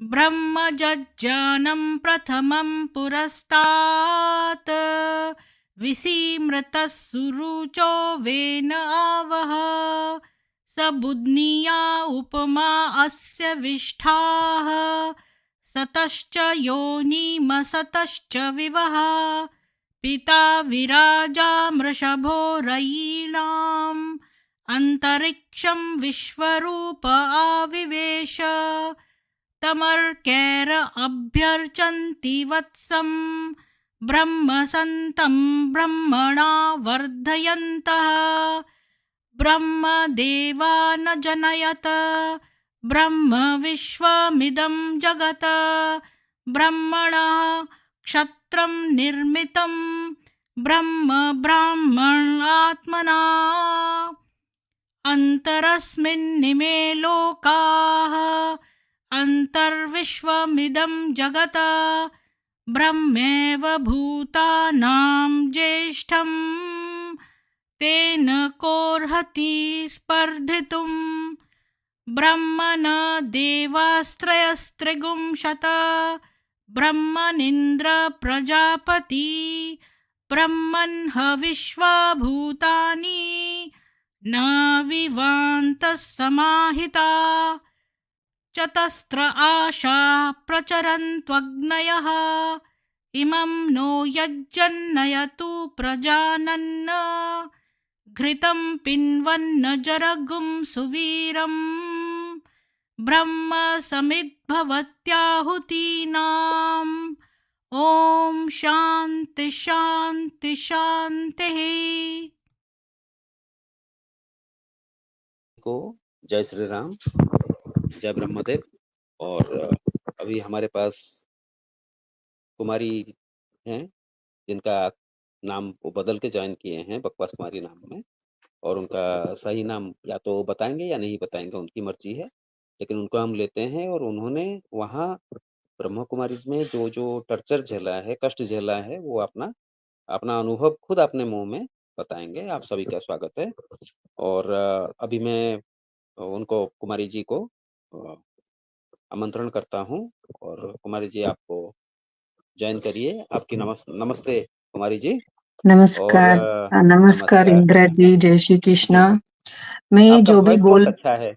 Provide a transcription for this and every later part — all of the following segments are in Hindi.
ब्रह्मजज्ञानं प्रथमं पुरस्तात् विसीमृतः सुरुचो वेन आवह स बुध्निया उपमा अस्य विष्ठाः सतश्च योनिमसतश्च विवः पिता विराजा मृषभो रयीणाम् अन्तरिक्षं विश्वरूप आविवेश तमर्कैर अभ्यर्चन्ति वत्सं ब्रह्मसन्तं ब्रह्मणा वर्धयन्तः ब्रह्मदेवा न जनयत ब्रह्म विश्वमिदं जगत् ब्रह्मणः क्षत्रं निर्मितं ब्रह्म ब्राह्मणात्मना अन्तरस्मिन्निमे लोकाः अन्तर्विश्वमिदं जगत् ब्रह्मैव भूतानां ज्येष्ठं तेन कोऽर्हति स्पर्धितुं ब्रह्मण देवास्त्रयस्त्रिगुंशत ब्रह्मनिन्द्र प्रजापति ब्रह्मन् हविश्वा भूतानि न विवान्तः समाहिता चतस्र आशा प्रचरन्त्वग्नयः इमं नो यज्जन्नयतु प्रजानन् घृतं पिन्वन्न जरगुं सुवीरं ब्रह्म समिद्भवत्याहुतीनाम् ॐ शान्ति शान्ति शान्तिः। को जय श्री राम, जय ब्रह्मदेव। और अभी हमारे पास कुमारी हैं जिनका नाम वो बदल के ज्वाइन किए हैं बकवास कुमारी नाम में, और उनका सही नाम या तो बताएंगे या नहीं बताएंगे, उनकी मर्जी है, लेकिन उनको हम लेते हैं। और उन्होंने वहाँ ब्रह्म कुमारी में जो जो टर्चर झेला है, कष्ट झेला है, वो अपना अपना अनुभव खुद अपने मुंह में बताएंगे। आप सभी का स्वागत है। और अभी मैं उनको कुमारी जी को आमंत्रण करता हूं, और कुमारी जी आपको ज्वाइन करिए। आपकी नमस्ते कुमारी जी। नमस्कार। और नमस्कार इंदिरा जी, जय श्री कृष्णा। मैं आपका जो भी वॉइस बहुत बोल अच्छा है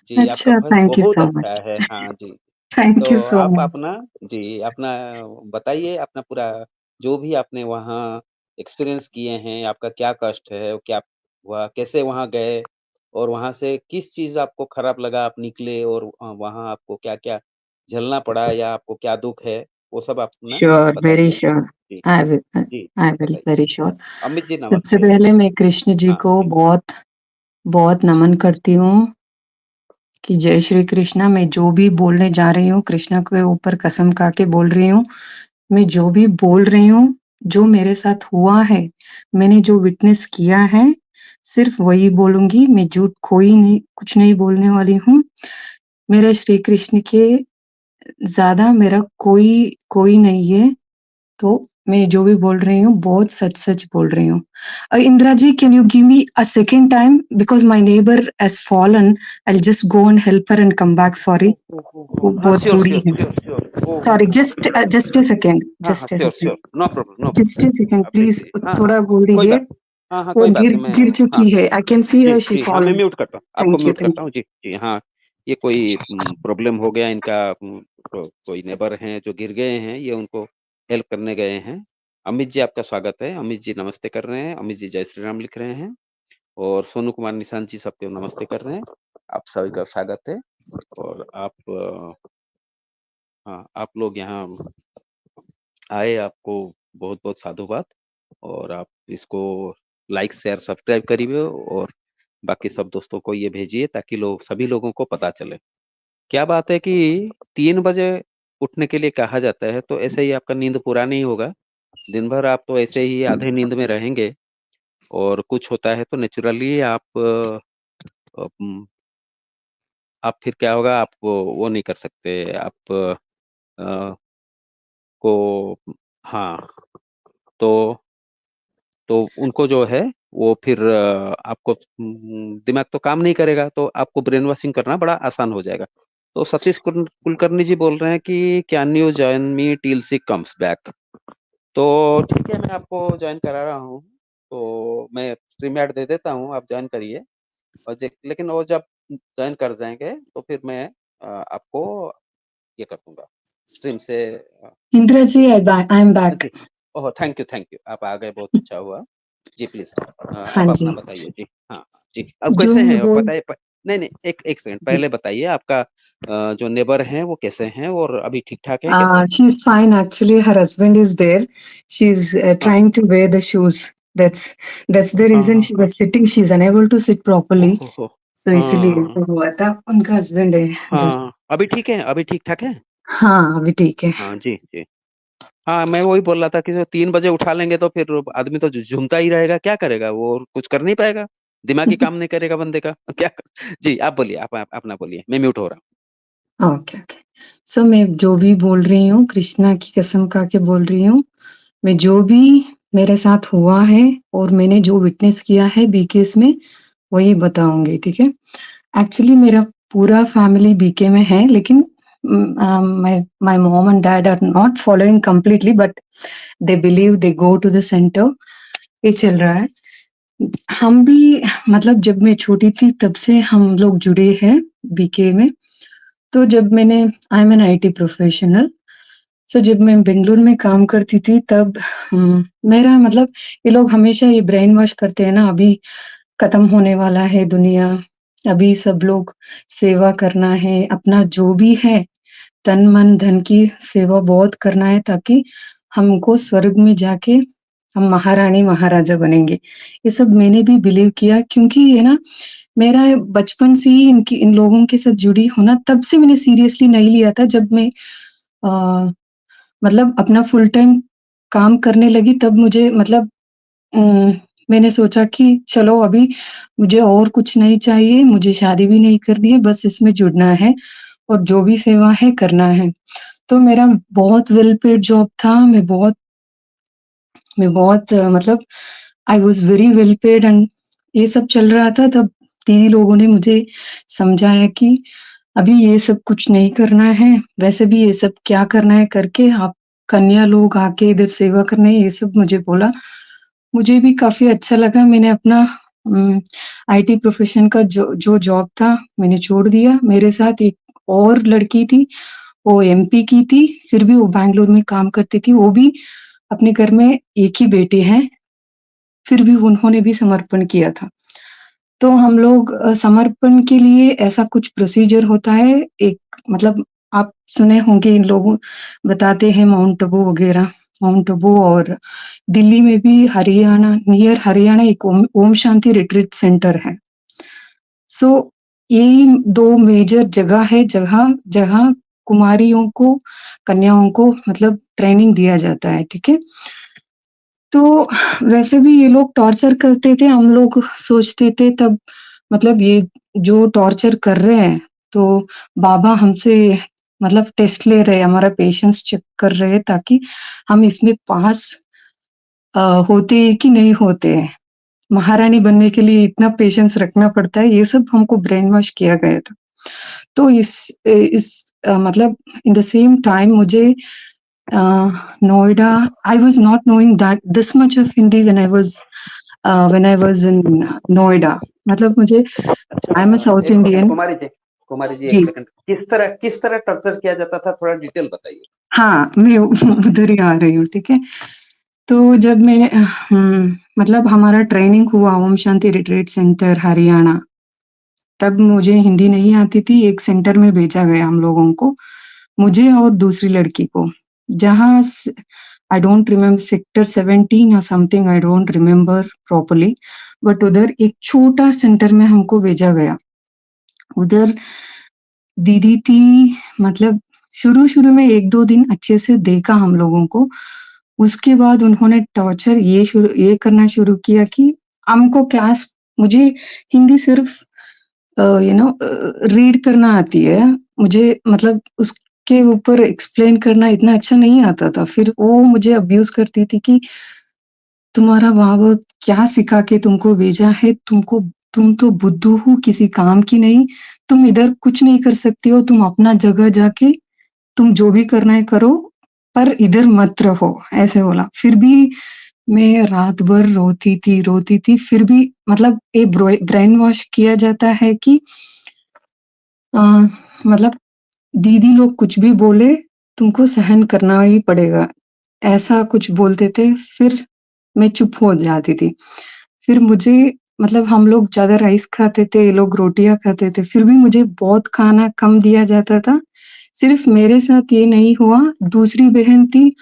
जी, आपका अच्छा, वॉइस थैंक यू बहुत सो अच्छा मच। है। हाँ जी, थैंक तो यू सो आप मच। अपना जी अपना बताइए, अपना पूरा जो भी आपने वहाँ एक्सपीरियंस किए हैं, आपका क्या कष्ट है, क्या हुआ, कैसे वहाँ गए, और वहाँ से किस चीज आपको खराब लगा, आप निकले, और वहाँ आपको क्या क्या झेलना पड़ा, या आपको क्या दुख है, वो सब अपना श्योर, वेरी बताइए। श्योर। जी जी आई विल बताइए। Very sure. अमित जी सबसे नमस्ते। पहले मैं कृष्ण जी हाँ को बहुत बहुत नमन करती हूँ कि जय श्री कृष्णा। मैं जो भी बोलने जा रही हूँ, कृष्णा के ऊपर कसम खा के बोल रही हूँ। मैं जो भी बोल रही हूँ, जो मेरे साथ हुआ है, मैंने जो विटनेस किया है, सिर्फ वही बोलूंगी। मैं झूठ कोई नहीं, कुछ नहीं बोलने वाली हूँ। मेरे श्री कृष्ण के ज्यादा मेरा कोई नहीं है, तो मैं जो भी बोल रही हूँ बहुत सच बोल रही हूँ। Indira ji, can you give me a second time because my neighbour has fallen. I will just go and help her and come back. Sorry, वो हाँ, बहुत श्योर बुरी श्योर है। Sure sure. Sorry, just a second, हाँ हाँ, sure sure, no problem no just a problem. Second आप प्लीज। भेजिए। हाँ हाँ, थोड़ा बोल कोई दीजिए। बात। हाँ हाँ, वो कोई बात नहीं। मैं गिर हाँ चुकी है। I can see ji her, she जी, हाँ मैं फॉलन। म्यूट करता हूँ, आपको थैंक यू, म्यूट थैंक करता हूँ जी जी। हाँ, ये कोई प्रॉब्लम हो गया इनका। कोई नेबर हैं जो गिर गए हैं, ये उनको हेल्प करने गए हैं। अमित जी आपका स्वागत है। अमित जी नमस्ते कर रहे हैं, अमित जी जय श्री राम लिख रहे हैं, और सोनू कुमार निशांत जी सबके नमस्ते कर रहे हैं। आप सभी का स्वागत है। और आप हाँ, आप लोग यहाँ आए, आपको बहुत बहुत साधुवाद। और आप इसको लाइक शेयर सब्सक्राइब करिए, और बाकी सब दोस्तों को ये भेजिए, ताकि सभी लोगों को पता चले। क्या बात है कि 3 बजे उठने के लिए कहा जाता है, तो ऐसे ही आपका नींद पूरा नहीं होगा। दिन भर आप तो ऐसे ही आधे नींद में रहेंगे, और कुछ होता है तो नेचुरली आप फिर क्या होगा, आप वो नहीं कर सकते आप अ, को हाँ, तो उनको जो है वो फिर आपको दिमाग तो काम नहीं करेगा, तो आपको ब्रेन वॉशिंग करना बड़ा आसान हो जाएगा। तो सतीश कुलकर्णी जी बोल रहे हैं कि can you join me till she comes back. तो ठीक है, मैं आपको ज्वाइन करा रहा हूँ। तो मैं स्ट्रीम ऐड दे देता हूँ, आप ज्वाइन करिए। और लेकिन वो जब ज्वाइन कर जाएंगे तो फिर मैं आपको ये कर दूंगा स्ट्रीम से। Indira ji, I am back. जी, ओह थैंक यू, आप आ गए, बहुत अच्छा हुआ। जी प्लीज, हाँ अब अपना जी, बताइए जी। हाँ जी, अब जो कैसे मैं हैं अब बोल बताइए। नहीं नहीं, एक सेकंड जी, पहले बताइए, आपका जो नेबर हैं वो कैसे हैं और अभी ठीक ठाक है कैसे? She is fine actually, her husband is there, she is हाँ trying to wear the shoes, that's that's the हाँ रीजन हाँ शी हाँ। Was sitting, she is unable to sit properly, ओहो। सो इसलिए हाँ ऐसा हुआ था। उनका हस्बैंड है इधर। हाँ, अभी ठीक है, अभी ठीक ठाक है। हाँ, अभी ठीक है। हाँ जी जी। हाँ, मैं वही बोल रहा था कि जो 3 बजे उठा लेंगे तो फिर आदमी तो झूमता ही रहेगा, क्या करेगा वो, और कुछ कर नहीं पाएगा, दिमागी काम नहीं करेगा बंदे का क्या। जी आप बोलिए, आप अपना बोलिए, मैं म्यूट हो रहा ओके, ओके। सो मैं जो भी बोल रही हूँ, कृष्णा की कसम खा के बोल रही हूँ, मैं जो भी मेरे साथ हुआ है और मैंने जो विटनेस किया है बीकेएस में, वही बताऊँगी, ठीक है? एक्चुअली मेरा पूरा फैमिली बीके में है, लेकिन my mom and dad are not following completely, but they believe, they go to the centre, ये चल रहा है। हम भी मतलब जब मैं छोटी थी तब से हम लोग जुड़े हैं बीके में। तो जब मैंने, I am an IT professional, so जब मैं बेंगलुरु में काम करती थी तब मेरा मतलब, ये लोग हमेशा ये ब्रेन वॉश करते हैं ना, अभी खत्म होने वाला है दुनिया, अभी सब लोग सेवा करना है, अपना जो भी है तन मन धन की सेवा बहुत करना है, ताकि हमको स्वर्ग में जाके हम महारानी महाराजा बनेंगे। ये सब मैंने भी बिलीव किया, क्योंकि ये ना मेरा बचपन से ही इन लोगों के साथ जुड़ी हूँ ना, तब से मैंने सीरियसली नहीं लिया था। जब मैं मतलब अपना फुल टाइम काम करने लगी तब मुझे मतलब मैंने सोचा कि चलो अभी मुझे और कुछ नहीं चाहिए, मुझे शादी भी नहीं करनी है, बस इसमें जुड़ना है और जो भी सेवा है करना है। तो मेरा बहुत वेल पेड जॉब था, मैं बहुत मतलब I was very well paid and ये सब चल रहा था। तब दीदी लोगों ने मुझे समझाया कि अभी ये सब कुछ नहीं करना है, वैसे भी ये सब क्या करना है करके, आप कन्या लोग आके इधर सेवा करने, ये सब मुझे बोला। मुझे भी काफ़ी अच्छा लगा, मैंने अपना आईटी प्रोफ़ेशन का जो जो जॉब था, मैंने छोड़ दिया। मेरे साथ एक और लड़की थी, वो एमपी की थी, फिर भी वो बैंगलोर में काम करती थी, वो भी अपने घर में एक ही बेटे हैं, फिर भी उन्होंने भी समर्पण किया था। तो हम लोग समर्पण के लिए ऐसा कुछ प्रोसीजर होता है, एक मतलब आप सुने होंगे, इन लोगों बताते हैं माउंट आबू वगैरह, माउंट आबू और दिल्ली में भी हरियाणा, नियर हरियाणा एक ओम शांति रिट्रीट सेंटर है। सो यही 2 मेजर जगह है, जहाँ जहाँ कुमारियों को, कन्याओं को मतलब ट्रेनिंग दिया जाता है, ठीक है? तो वैसे भी ये लोग टॉर्चर करते थे, हम लोग सोचते थे तब मतलब ये जो टॉर्चर कर रहे हैं, तो बाबा हमसे मतलब टेस्ट ले रहे हैं, हमारा पेशेंस चेक कर रहे हैं, ताकि हम इसमें पास होते हैं कि नहीं होते हैं। महारानी बनने के लिए इतना पेशेंस रखना पड़ता है, ये सब हमको ब्रेन वॉश किया गया था। तो मतलब इन द सेम टाइम मुझे Noida, I was not knowing that this much of Hindi when I was in Noida, मतलब मुझे, आई एम अ हूँ। साउथ एक सेकंड इंडियन। कुमारी जी, एक जी, सेकंड, किस तरह टॉर्चर किया जाता था, थोड़ा डिटेल बताइए। हाँ, मैं उधर ही आ रही हूँ, ठीक है? तो जब मैंने मतलब हमारा ट्रेनिंग हुआ ओम शांति रिट्रीट सेंटर हरियाणा, तब मुझे हिंदी नहीं आती थी, एक सेंटर में भेजा गया हम लोगों को, मुझे और दूसरी लड़की को, जहाँ स आई डोंट रिमेंबर सेक्टर 17 या something, I don't remember properly, but उधर एक छोटा सेंटर में हमको भेजा गया। उधर दीदी थी, मतलब शुरू-शुरू में 1-2 दिन अच्छे से देखा हम लोगों को, उसके बाद उन्होंने टॉर्चर ये करना शुरू किया कि हमको क्लास, मुझे हिंदी सिर्फ रीड करना आती है, मुझे मतलब उसके ऊपर एक्सप्लेन करना इतना अच्छा नहीं आता था। फिर वो मुझे अब्यूज़ करती थी कि तुम्हारा माँ-बाप क्या सिखा के तुमको भेजा है, तुम तो बुद्धू हो, किसी काम की नहीं, तुम इधर कुछ नहीं कर सकती हो, तुम अपना जगह जाके तुम जो भी करना है करो, पर इधर मत रहो, ऐसे बोला। फिर भी मैं रात भर रोती थी, फिर भी मतलब ब्रेन वॉश किया जाता है कि मतलब दीदी लोग कुछ भी बोले, तुमको सहन करना ही पड़ेगा, ऐसा कुछ बोलते थे, फिर मैं चुप हो जाती थी। फिर मुझे मतलब हम लोग ज़्यादा राइस खाते थे, ये लोग रोटियाँ खाते थे, फिर भी मुझे बहुत खाना कम दिया जाता था। सिर्फ़ मेरे साथ ये नहीं हुआ, दूसरी बहन थी,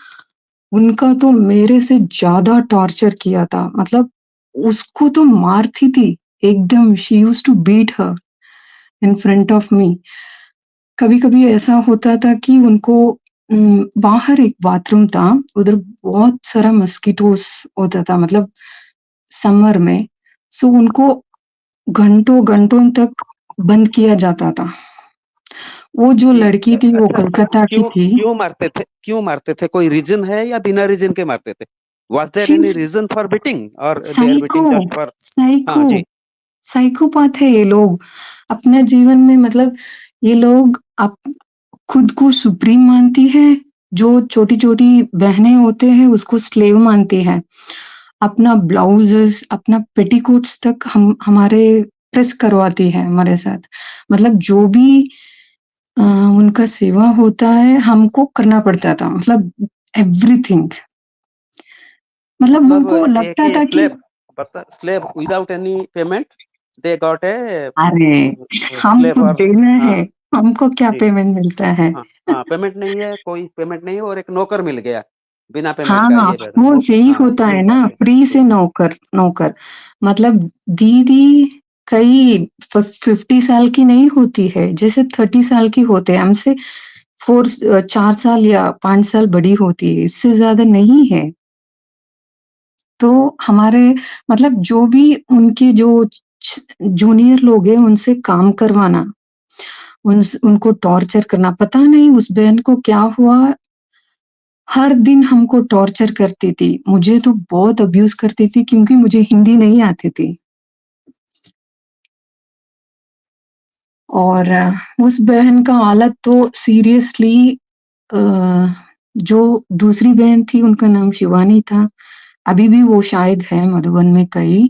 उनका तो मेरे से ज़्यादा टॉर्चर किया था, मतलब उसको तो मारती थी, एकदम she used to beat her in front of me. कभी-कभी ऐसा होता था कि उनको बाहर एक बाथरूम था, उधर बहुत सारा मस्किटोज़ होता था, मतलब समर में, सो उनको घंटों-घंटों तक बंद किया जाता था। वो जो ये लड़की थी, वो अच्छा, कलकत्ता की क्यों थी। क्यों मारते थे? क्यों मारते थे? कोई रीजन है या बिना रीजन के मारते थे? Was there she any is reason for beating और they are psycho, beating just for? हाँ साइको, जी। साइकोपाथ है ये लोग। अपने जीवन में मतलब ये लोग खुद को सुप्रीम मानती है, जो छोटी-छोटी बहनें होते हैं उसको स्लेव मानती है। अपना ब्लाउज़ेज़, अपना पेटीकोट्स तक हमारे प्रेस करवाती है हमारे साथ। मतलब जो भी उनका सेवा होता है, हमको करना पड़ता था, मतलब एवरीथिंग। मतलब मतलब उनको एक लगता ही था कि slave without any payment they got a अरे! स्लेव हमको और देना हाँ है, हमको क्या जी पेमेंट मिलता है? हाँ हाँ पेमेंट नहीं है, कोई पेमेंट नहीं है और एक नौकर मिल गया बिना पेमेंट का, हाँ, ये बेटा वो वो यही हाँ होता वही है बात ना, है फ्री जी। से नौकर नौकर। मतलब दीदी कई 50 साल की नहीं होती है, जैसे 30 साल की होते हैं, हमसे 4 साल या 5 साल बड़ी होती है, इससे ज़्यादा नहीं है। तो हमारे मतलब जो भी उनके जो छ जूनियर लोग हैं, उनसे काम करवाना, उनको टॉर्चर करना, पता नहीं उस बहन को क्या हुआ, हर दिन हमको टॉर्चर करती थी। मुझे तो बहुत अब्यूज़ करती थी क्योंकि मुझे हिंदी नहीं आती थी। और उस बहन का हालत तो सीरियसली अ, जो दूसरी बहन थी उनका नाम शिवानी था, अभी भी वो शायद है मधुबन में कहीं,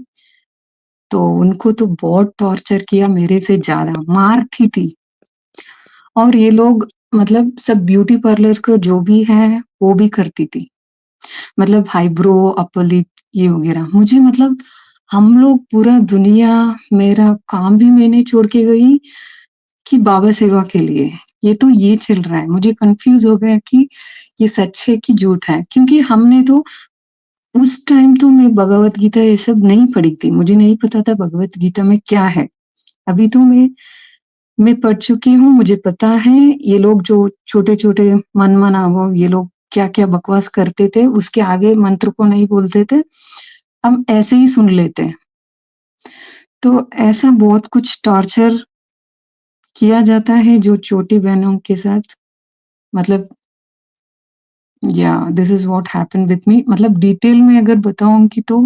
तो उनको तो बहुत टॉर्चर किया मेरे से ज़्यादा, मारती थी। और ये लोग मतलब सब ब्यूटी पार्लर का जो भी है, वो भी करती थी। मतलब आईब्रो, अपर लिप ये वगैरह। मुझे मतलब हम लोग पूरा दुनिया मेरा काम भी मैंने छोड़ के गई कि बाबा सेवा के लिए। ये तो ये चल रहा है। मुझे कन्फ्यूज़ हो गया कि ये सच है कि झूठ है। क्योंकि हमने तो उस टाइम तो मैं भगवत गीता ये सब नहीं पढ़ी थी। मुझे नहीं पता था भगवत गीता में क्या है। अभी तो मैं पढ़ चुकी हूँ, मुझे पता है ये लोग जो छोटे-छोटे मन-मनावो ये लोग क्या-क्या बकवास करते थे, उसके आगे मंत्र को नहीं बोलते थे, हम ऐसे ही सुन लेते हैं। तो ऐसा बहुत कुछ टॉर्चर किया जाता है जो छोटी बहनों के साथ मतलब या this is what happened with me मतलब डिटेल में अगर बताऊँगी तो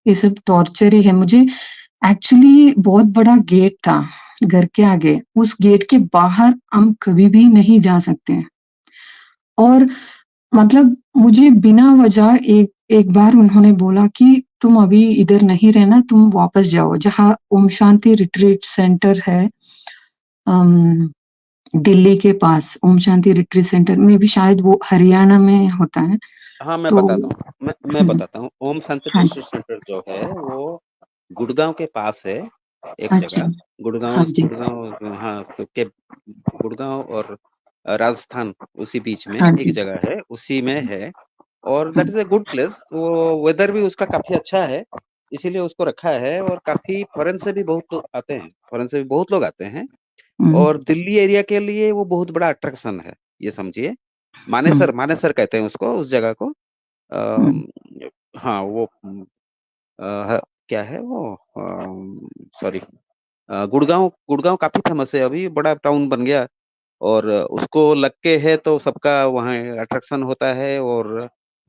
ये सब टॉर्चर ही है। मुझे एक्चुअली बहुत बड़ा गेट था घर के आगे, उस गेट के बाहर हम कभी भी नहीं जा सकते हैं। और मतलब मुझे बिना वजह एक एक बार उन्होंने बोला कि तुम अभी इधर नहीं रहना, तुम वापस जाओ, जहाँ ओम शांति रिट्रीट सेंटर है अम, दिल्ली के पास ओम शांति रिट्रीट सेंटर में भी शायद वो हरियाणा में होता है। हाँ मैं तो बताता हूँ, मैं हुँ, बताता हूँ। ओम शांति हाँ डिस्ट्रिक्ट जी, सेंटर जो है वो गुड़गांव के पास है एक अच्छा, जगह। गुड़गांव हाँ जी, गुड़गांव हाँ तो के गुड़गांव और राजस्थान उसी बीच में हाँ एक जी, जगह है, उसी में है। और hmm, that is a good place. वो वेदर भी उसका काफी अच्छा है, इसीलिए उसको रखा है। और काफी फॉरेन से भी बहुत लोग आते हैं, फॉरेन से भी बहुत लोग आते हैं। हुँ, और दिल्ली एरिया के लिए वो बहुत बड़ा अट्रैक्शन है, ये समझिए। हुँ, मानेसर कहते हैं उसको, उस जगह को। हुँ, अम, हाँ वो क्या है वो, सॉरी, गुड़गांव गुड़गांव काफी फेमस है, अभी बड़ा टाउन बन गया। और उसको लग के है तो सबका वहाँ अट्रैक्शन होता है। और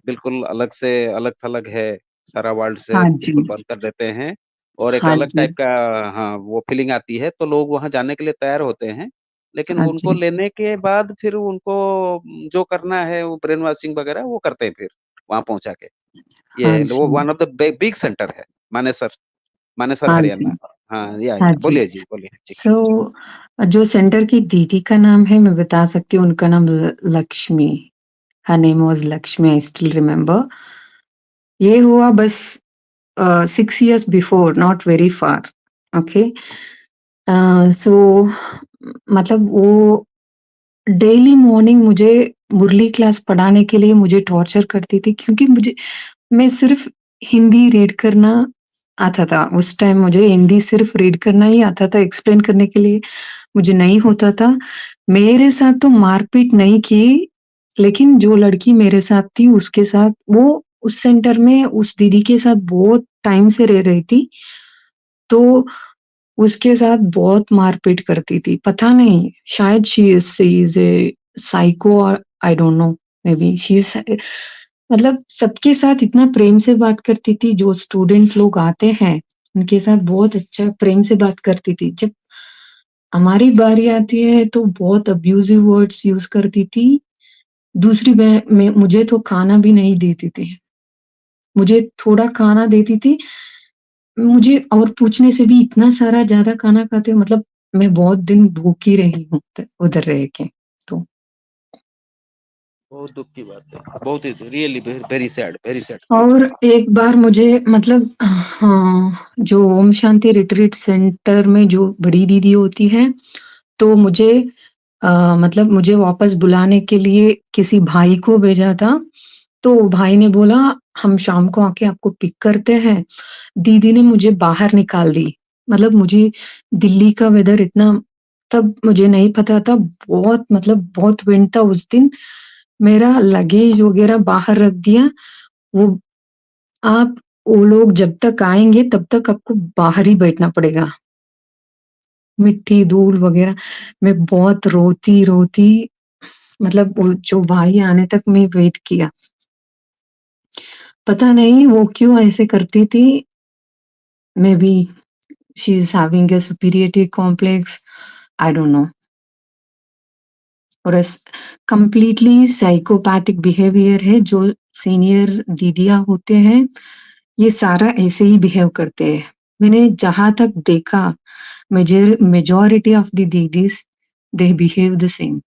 बिल्कुल अलग से अलग थलग है, सारा वर्ल्ड से हाँ जी, बिल्कुल बंद कर देते हैं। और एक हाँ अलग जी, टाइप का हाँ, वो फीलिंग आती है, तो लोग वहाँ जाने के लिए तैयार होते हैं। लेकिन हाँ उनको जी, लेने के बाद फिर उनको जो करना है वो ब्रेन वॉशिंग वगैरह वो करते हैं फिर, वहाँ पहुँचा के। हाँ ये वो जी, one of the big centre है, मानेसर हाँ हरियाणा। जी, हाँ, हाँ या जी। बोलिए जी, बोलिए जी। सो जो सेंटर की दीदी का नाम है मैं बता सकती हूँ, उनका नाम Lakshmi. Her name was Lakshmi, I still remember. ये हुआ बस 6 years before, not very far. Okay. So मतलब वो डेली मॉर्निंग मुझे मुरली क्लास पढ़ाने के लिए मुझे टॉर्चर करती थी, क्योंकि मैं सिर्फ हिंदी रीड करना आता था। उस टाइम मुझे हिंदी सिर्फ रीड करना ही आता था, एक्सप्लेन करने के लिए मुझे नहीं होता था। मेरे साथ तो मारपीट नहीं की, लेकिन जो लड़की मेरे साथ थी उसके साथ, वो उस सेंटर में उस दीदी के साथ बहुत टाइम से रह रही थी, तो उसके साथ बहुत मारपीट करती थी। पता नहीं, शायद शी इज़ ए साइको, और I don't know, may be she is, मतलब सबके साथ इतना प्रेम से बात करती थी, जो स्टूडेंट लोग आते हैं, उनके साथ बहुत अच्छा प्रेम से बात करती थी। जब हमारी बारी आती है तो बहुत अब्यूज़िव वर्ड्स यूज़ करती थी। दूसरी मैं मुझे तो खाना भी नहीं देती थी। मुझे थोड़ा खाना देती थी, मुझे और पूछने से भी इतना सारा ज़्यादा खाना खाते हो, मतलब मैं बहुत दिन भूखी रही हूँ उधर रह के, तो। बहुत दुःख की बात है। बहुत he really very sad, very sad. और एक बार मुझे मतलब हाँ, जो ओम शांति रिट्रीट सेंटर में जो बड़ी दीदी होती है, तो मुझे मतलब मुझे वापस बुलाने के लिए किसी भाई को भेजा था। तो भाई ने बोला, हम शाम को आके आपको पिक करते हैं। दीदी ने मुझे बाहर निकाल दी। मतलब मुझे दिल्ली का वेदर इतना तब मुझे नहीं पता था, बहुत मतलब बहुत विंड था उस दिन। मेरा लगेज वगैरह बाहर रख दिया। वो आप वो लोग जब तक आएँगे तब तक आपको बाहर ही बैठना पड़ेगा। मिट्टी, धूल वगैरह, मैं बहुत रोती-रोती, मतलब वो जो भाई आने तक मैं वेट किया। पता नहीं वो क्यों ऐसे करती थी, maybe she is having a superiority complex, I don't know. और कंप्लीटली साइकोपैथिक बिहेवियर है, जो सीनियर दीदियाँ होते हैं, ये सारा ऐसे ही बिहेव करते हैं। मैंने जहाँ तक देखा, मेजॉरिटी ऑफ द दीदीज़ दे बिहेव द सेम।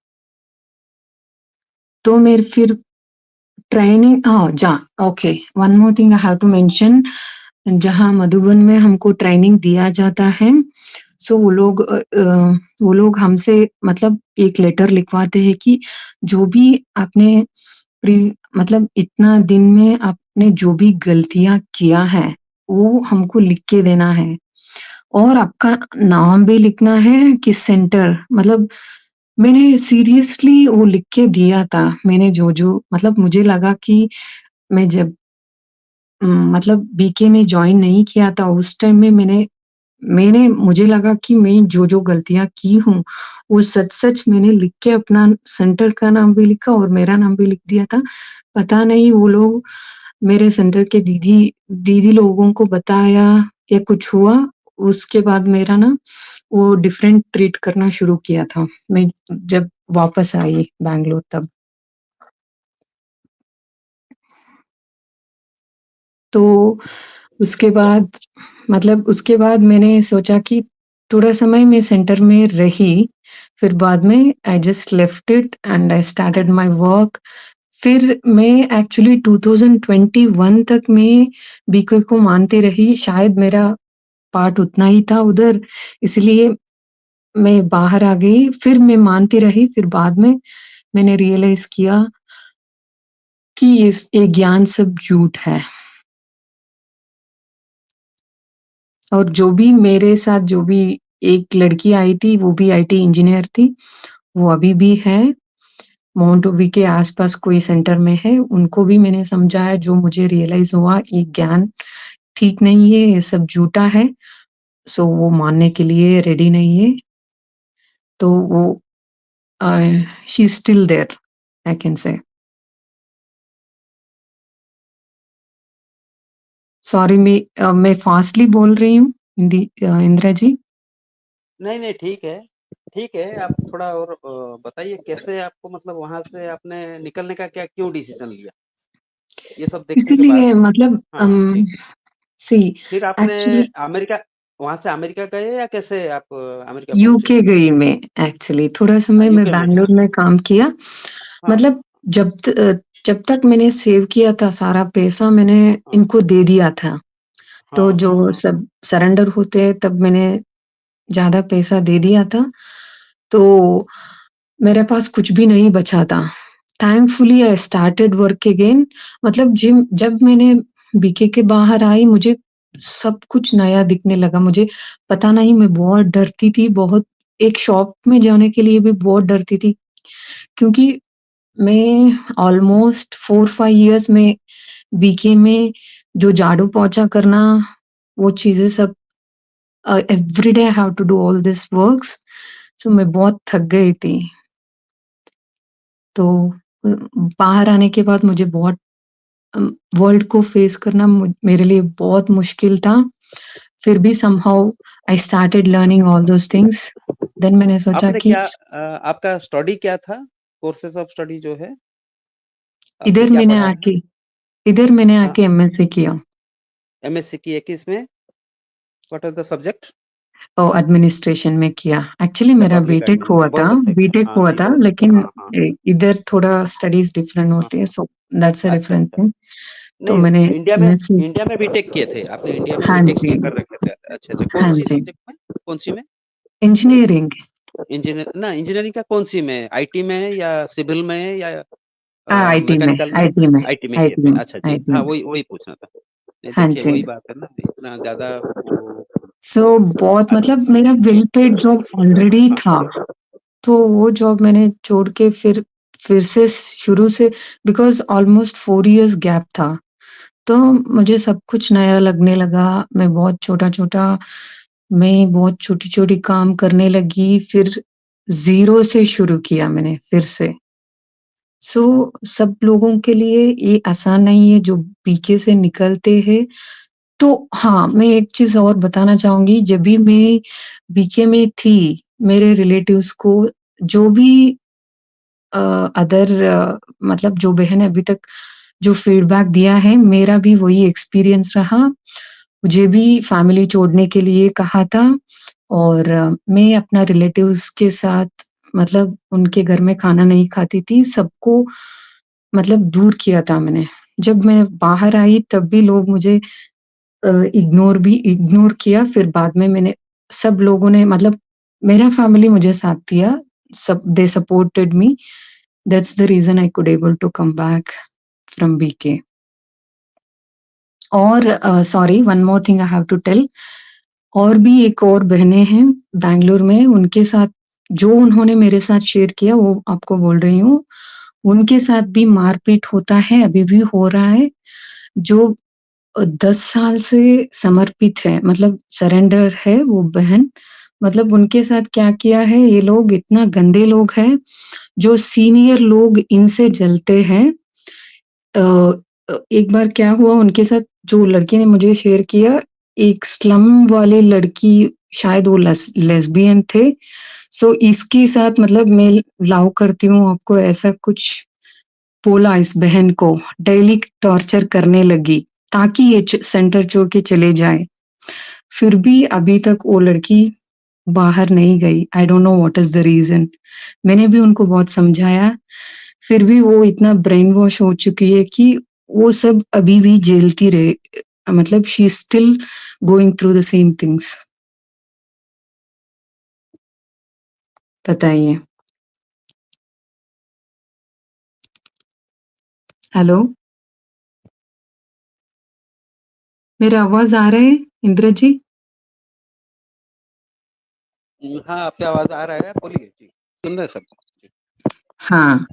तो मैं फिर training, okay, one more thing I have to mention. जहाँ मधुबन में हमको ट्रेनिंग दिया जाता है, सो वो लोग हमसे मतलब एक लेटर लिखवाते हैं कि जो भी आपने प्री मतलब इतना दिन में आपने जो भी गलतियाँ किया है, वो हमको लिख के देना है, और आपका नाम भी लिखना है, किस सेंटर, मतलब मैंने सीरियसली वो लिख के दिया था। मैंने जो-जो मतलब मुझे लगा कि मैं जब मतलब बीके में जॉइन नहीं किया था, उस टाइम में मैंने मैंने मुझे लगा कि मैं जो-जो गलतियाँ की हूँ, वो सच-सच मैंने लिख के अपना सेंटर का नाम भी लिखा और मेरा नाम भी लिख दिया था। पता नहीं वो लोग मेरे सेंटर के दीदी दीदी लोगों को बताया या कुछ हुआ, उसके बाद मेरा ना वो डिफरेंट ट्रीट करना शुरू किया था, मैं जब वापस आई बैंगलोर तब। तो उसके बाद मतलब उसके बाद मैंने सोचा कि थोड़ा समय मैं सेंटर में रही, फिर बाद में I just left it and I started my work. फिर मैं एक्चुअली 2021 तक मैं बीके को मानती रही, शायद मेरा पार्ट उतना ही था उधर, इसलिए मैं बाहर आ गई, फिर मैं मानती रही, फिर बाद में मैंने रियलाइज़ किया कि ये ज्ञान सब झूठ है। और जो भी मेरे साथ जो भी एक लड़की आई थी, वो भी आईटी इंजीनियर थी, वो अभी भी है, माउंट आबू के आस-पास कोई सेंटर में है, उनको भी मैंने समझाया, जो मुझे रियलाइज़ हुआ ये ज्ञान ठीक नहीं है, ये सब झूठा है, सो वो मानने के लिए रेडी नहीं है। तो वो uh, she is still there, I can say. Sorry, मैं फास्टली बोल रही हूँ। इंदिरा जी? नहीं, नहीं, ठीक है। ठीक है, आप थोड़ा और बताइए कैसे आपको मतलब वहाँ से आपने निकलने का क्या क्यों डिसीज़न लिया? ये सब देखने के बाद इसीलिए मतलब हाँ, ठीक। सी फिर आपने एक्चुअली अमेरिका वहाँ से अमेरिका गए या कैसे आप अमेरिका पहुँचे? यूके गई मैं एक्चुअली, थोड़ा हाँ, समय मैं यूके में हाँ, बैंगलोर में काम किया। हाँ, मतलब जब तक मैंने सेव किया था सारा पैसा मैंने हाँ, इनको दे दिया था। तो हाँ, हाँ, जो हाँ। सब सरेंडर होते हैं तब मैंने ज़्यादा पैसा दे दिया था। तो मेरे पास कुछ भी नहीं बचा था। Thankfully I started work again. मतलब जिम जब मैंने बीके के बाहर आई मुझे सब कुछ नया दिखने लगा। मुझे पता नहीं मैं बहुत डरती थी, बहुत एक शॉप में जाने के लिए भी बहुत डरती थी। क्योंकि मैं ऑलमोस्ट 4-5 इयर्स में बीके में जो झाड़ू-पोंछा करना, वो चीज़ें सब every day I have to do all this works. So मैं बहुत थक गई थी। तो बाहर आने के बाद मुझे बहुत वर्ल्ड को फेस करना मेरे लिए बहुत मुश्किल था। फिर भी somehow I started learning all those things. Then मैंने सोचा आपने कि क्या आपका स्टडी क्या था? कोर्सेज़ ऑफ स्टडी जो है, आपने इधर क्या मैंने पढ़ा है? आके इधर मैंने हाँ, आके एमएससी किया। एमएससी की है किसमें? What is the subject? Administration में किया। एक्चुअली अच्छा, मेरा पब्लिक बीटेक हुआ एडमिनिस्ट्रेशन था बहुत अच्छा किया। बीटेक हाँ, हुआ नहीं था बहुत अच्छा। लेकिन हाँ, हाँ, इधर थोड़ा स्टडीज़ डिफरेंट हाँ, होती है सो दैट्स अ अच्छा, डिफरेंट अच्छा। थिंग। तो नहीं, मैंने एमएससी इंडिया में बीटेक किए थे। आपने इंडिया में हाँ बीटेक जी, किए कर रखे थे। अच्छा, अच्छा। हाँ कौन-सी जी। सब्जेक्ट में? कौन-सी में? इंजीनियरिंग इंजीनियरिंग का कौन-सी में? आईटी में या सिविल में या आईटी में मैकेनिकल में? आईटी में आईटी में किए आईटी थे। में अच्छा जी। आईटी हाँ, में। वही वही पूछना था। नहीं हाँ देखिए जी। वही बात है ना, इतना ज़्यादा वो सो बहुत अच्छा मतलब मेरा वेल पेड जॉब ऑलरेडी हाँ, था। तो वो जॉब मैंने छोड़ के फिर से शुरू से बिकॉज़ ऑलमोस्ट 4 इयर्स गैप था। तो मुझे सब कुछ नया लगने लगा। मैं बहुत छोटी-छोटी काम करने लगी, फिर ज़ीरो से शुरू किया मैंने फिर से। सो सब लोगों के लिए ये आसान नहीं है जो बीके से निकलते हैं। तो हाँ, मैं एक चीज़ और बताना चाहूँगी जब भी मैं बीके में थी, मेरे रिलेटिव्स को जो भी अ, मतलब जो बहन अभी तक जो फीडबैक दिया है, मेरा भी वही एक्सपीरियंस रहा। मुझे भी फैमिली छोड़ने के लिए कहा था और मैं अपना रिलेटिव्स के साथ मतलब उनके घर में खाना नहीं खाती थी, सबको मतलब दूर किया था मैंने। जब मैं बाहर आई तब भी लोग मुझे इग्नोर किया, फिर बाद में मैंने सब लोगों ने मतलब मेरा फैमिली मुझे साथ दिया, सब they supported me, that's the reason I could able to come back from BK. और sorry one more thing I have to tell और भी एक और बहनें हैं बैंगलोर में, उनके साथ जो उन्होंने मेरे साथ शेयर किया वो आपको बोल रही हूँ। उनके साथ भी मारपीट होता है, अभी भी हो रहा है। जो 10 साल से समर्पित है, मतलब सरेंडर है वो बहन। मतलब उनके साथ क्या किया है, ये लोग इतना गंदे लोग हैं, जो सीनियर लोग इनसे जलते हैं। अ एक बार क्या हुआ उनके साथ जो लड़की ने मुझे शेयर किया, एक स्लम वाली लड़की शायद वो लेस्बियन थे। सो इसके साथ मतलब मैं लव करती हूँ आपको ऐसा कुछ बोला इस बहन को, डेली टॉर्चर करने लगी, ताकि ये सेंटर छोड़ के चले जाए। फिर भी अभी तक वो लड़की बाहर नहीं गई। I don't know what is the reason. मैंने भी उनको बहुत समझाया, फिर भी वो इतना ब्रेन वॉश हो चुकी है कि वो सब अभी भी झेलती रहे मतलब she is still going through the same things. बताइए। हेलो, मेरा आवाज़ आ रहा है इंदिरा जी? हाँ, आपकी आवाज़ आ रहा है, बोलिए जी, सुन रहे हैं सब। जी, हाँ,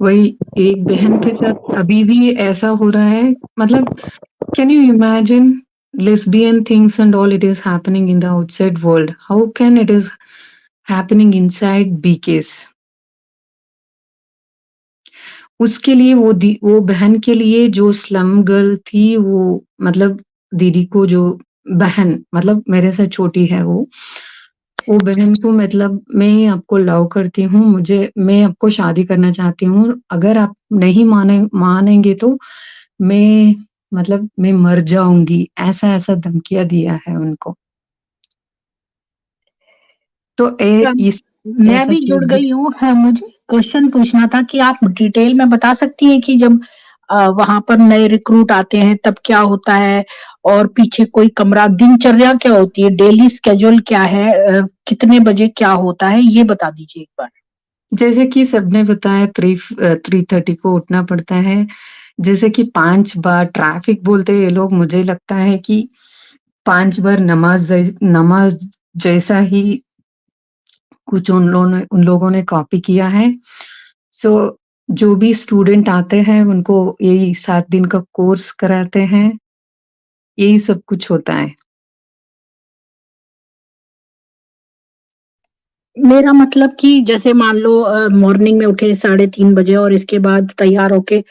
वही एक बहन के साथ अभी भी ऐसा हो रहा है मतलब can you imagine lesbian things and all it is happening in the outside world? How can it is happening inside BKs? उसके लिए वो बहन के लिए जो स्लम गर्ल थी वो मतलब दीदी को जो बहन मतलब मेरे से छोटी है वो बहन को मतलब मैं आपको लव करती हूँ, मैं आपको शादी करना चाहती हूँ, अगर आप नहीं मानेंगे तो मैं मतलब मैं मर जाऊँगी, ऐसा-ऐसा धमकियाँ दिया है उनको। तो इस मैं ऐसा भी जुड़ चीज़ गई हूँ। हाँ, मुझे क्वेश्चन पूछना था कि आप डिटेल में बता सकती हैं कि जब वहाँ पर नए रिक्रूट आते हैं तब क्या होता है? और पीछे कोई कमरा दिनचर्या क्या होती है? डेली शेड्यूल क्या है? कितने बजे क्या होता है? ये बता दीजिए एक बार। जैसे कि सबने बताया 3:30 को उठना पड़ता है। जैसे कि 5 बार ट्रैफ़िक बोलते हैं ये लोग, मुझे लगता है कि 5 बार नमाज़ जैसा ही कुछ उन लोगों ने कॉपी किया है। सो जो भी स्टूडेंट आते हैं उनको यही 7 दिन का कोर्स कराते हैं, यही सब कुछ होता है। मेरा मतलब कि जैसे मान लो मॉर्निंग में उठे 3:30 बजे और इसके बाद तैयार होके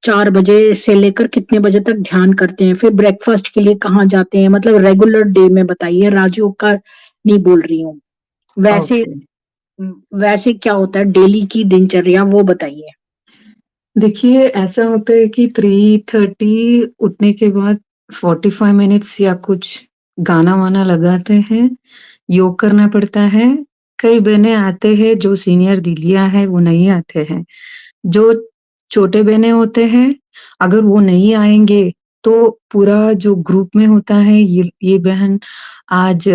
4 बजे से लेकर कितने बजे तक ध्यान करते हैं? फिर ब्रेकफ़ास्ट के लिए कहाँ जाते हैं? मतलब रेगुलर डे में बताइए, राजयोग का नहीं बोल रही हूँ। वैसे ओके। वैसे क्या होता है डेली की दिनचर्या वो बताइए? देखिए, ऐसा होता है कि 3:30 उठने के बाद 45 मिनट्स या कुछ गाना-वाना लगाते हैं, योग करना पड़ता है। कई बहनें आते हैं, जो सीनियर दीदियाँ हैं, वो नहीं आते हैं। जो छोटे बहनें होते हैं, अगर वो नहीं आएँगे, तो पूरा जो ग्रुप में होता है, ये बहन आज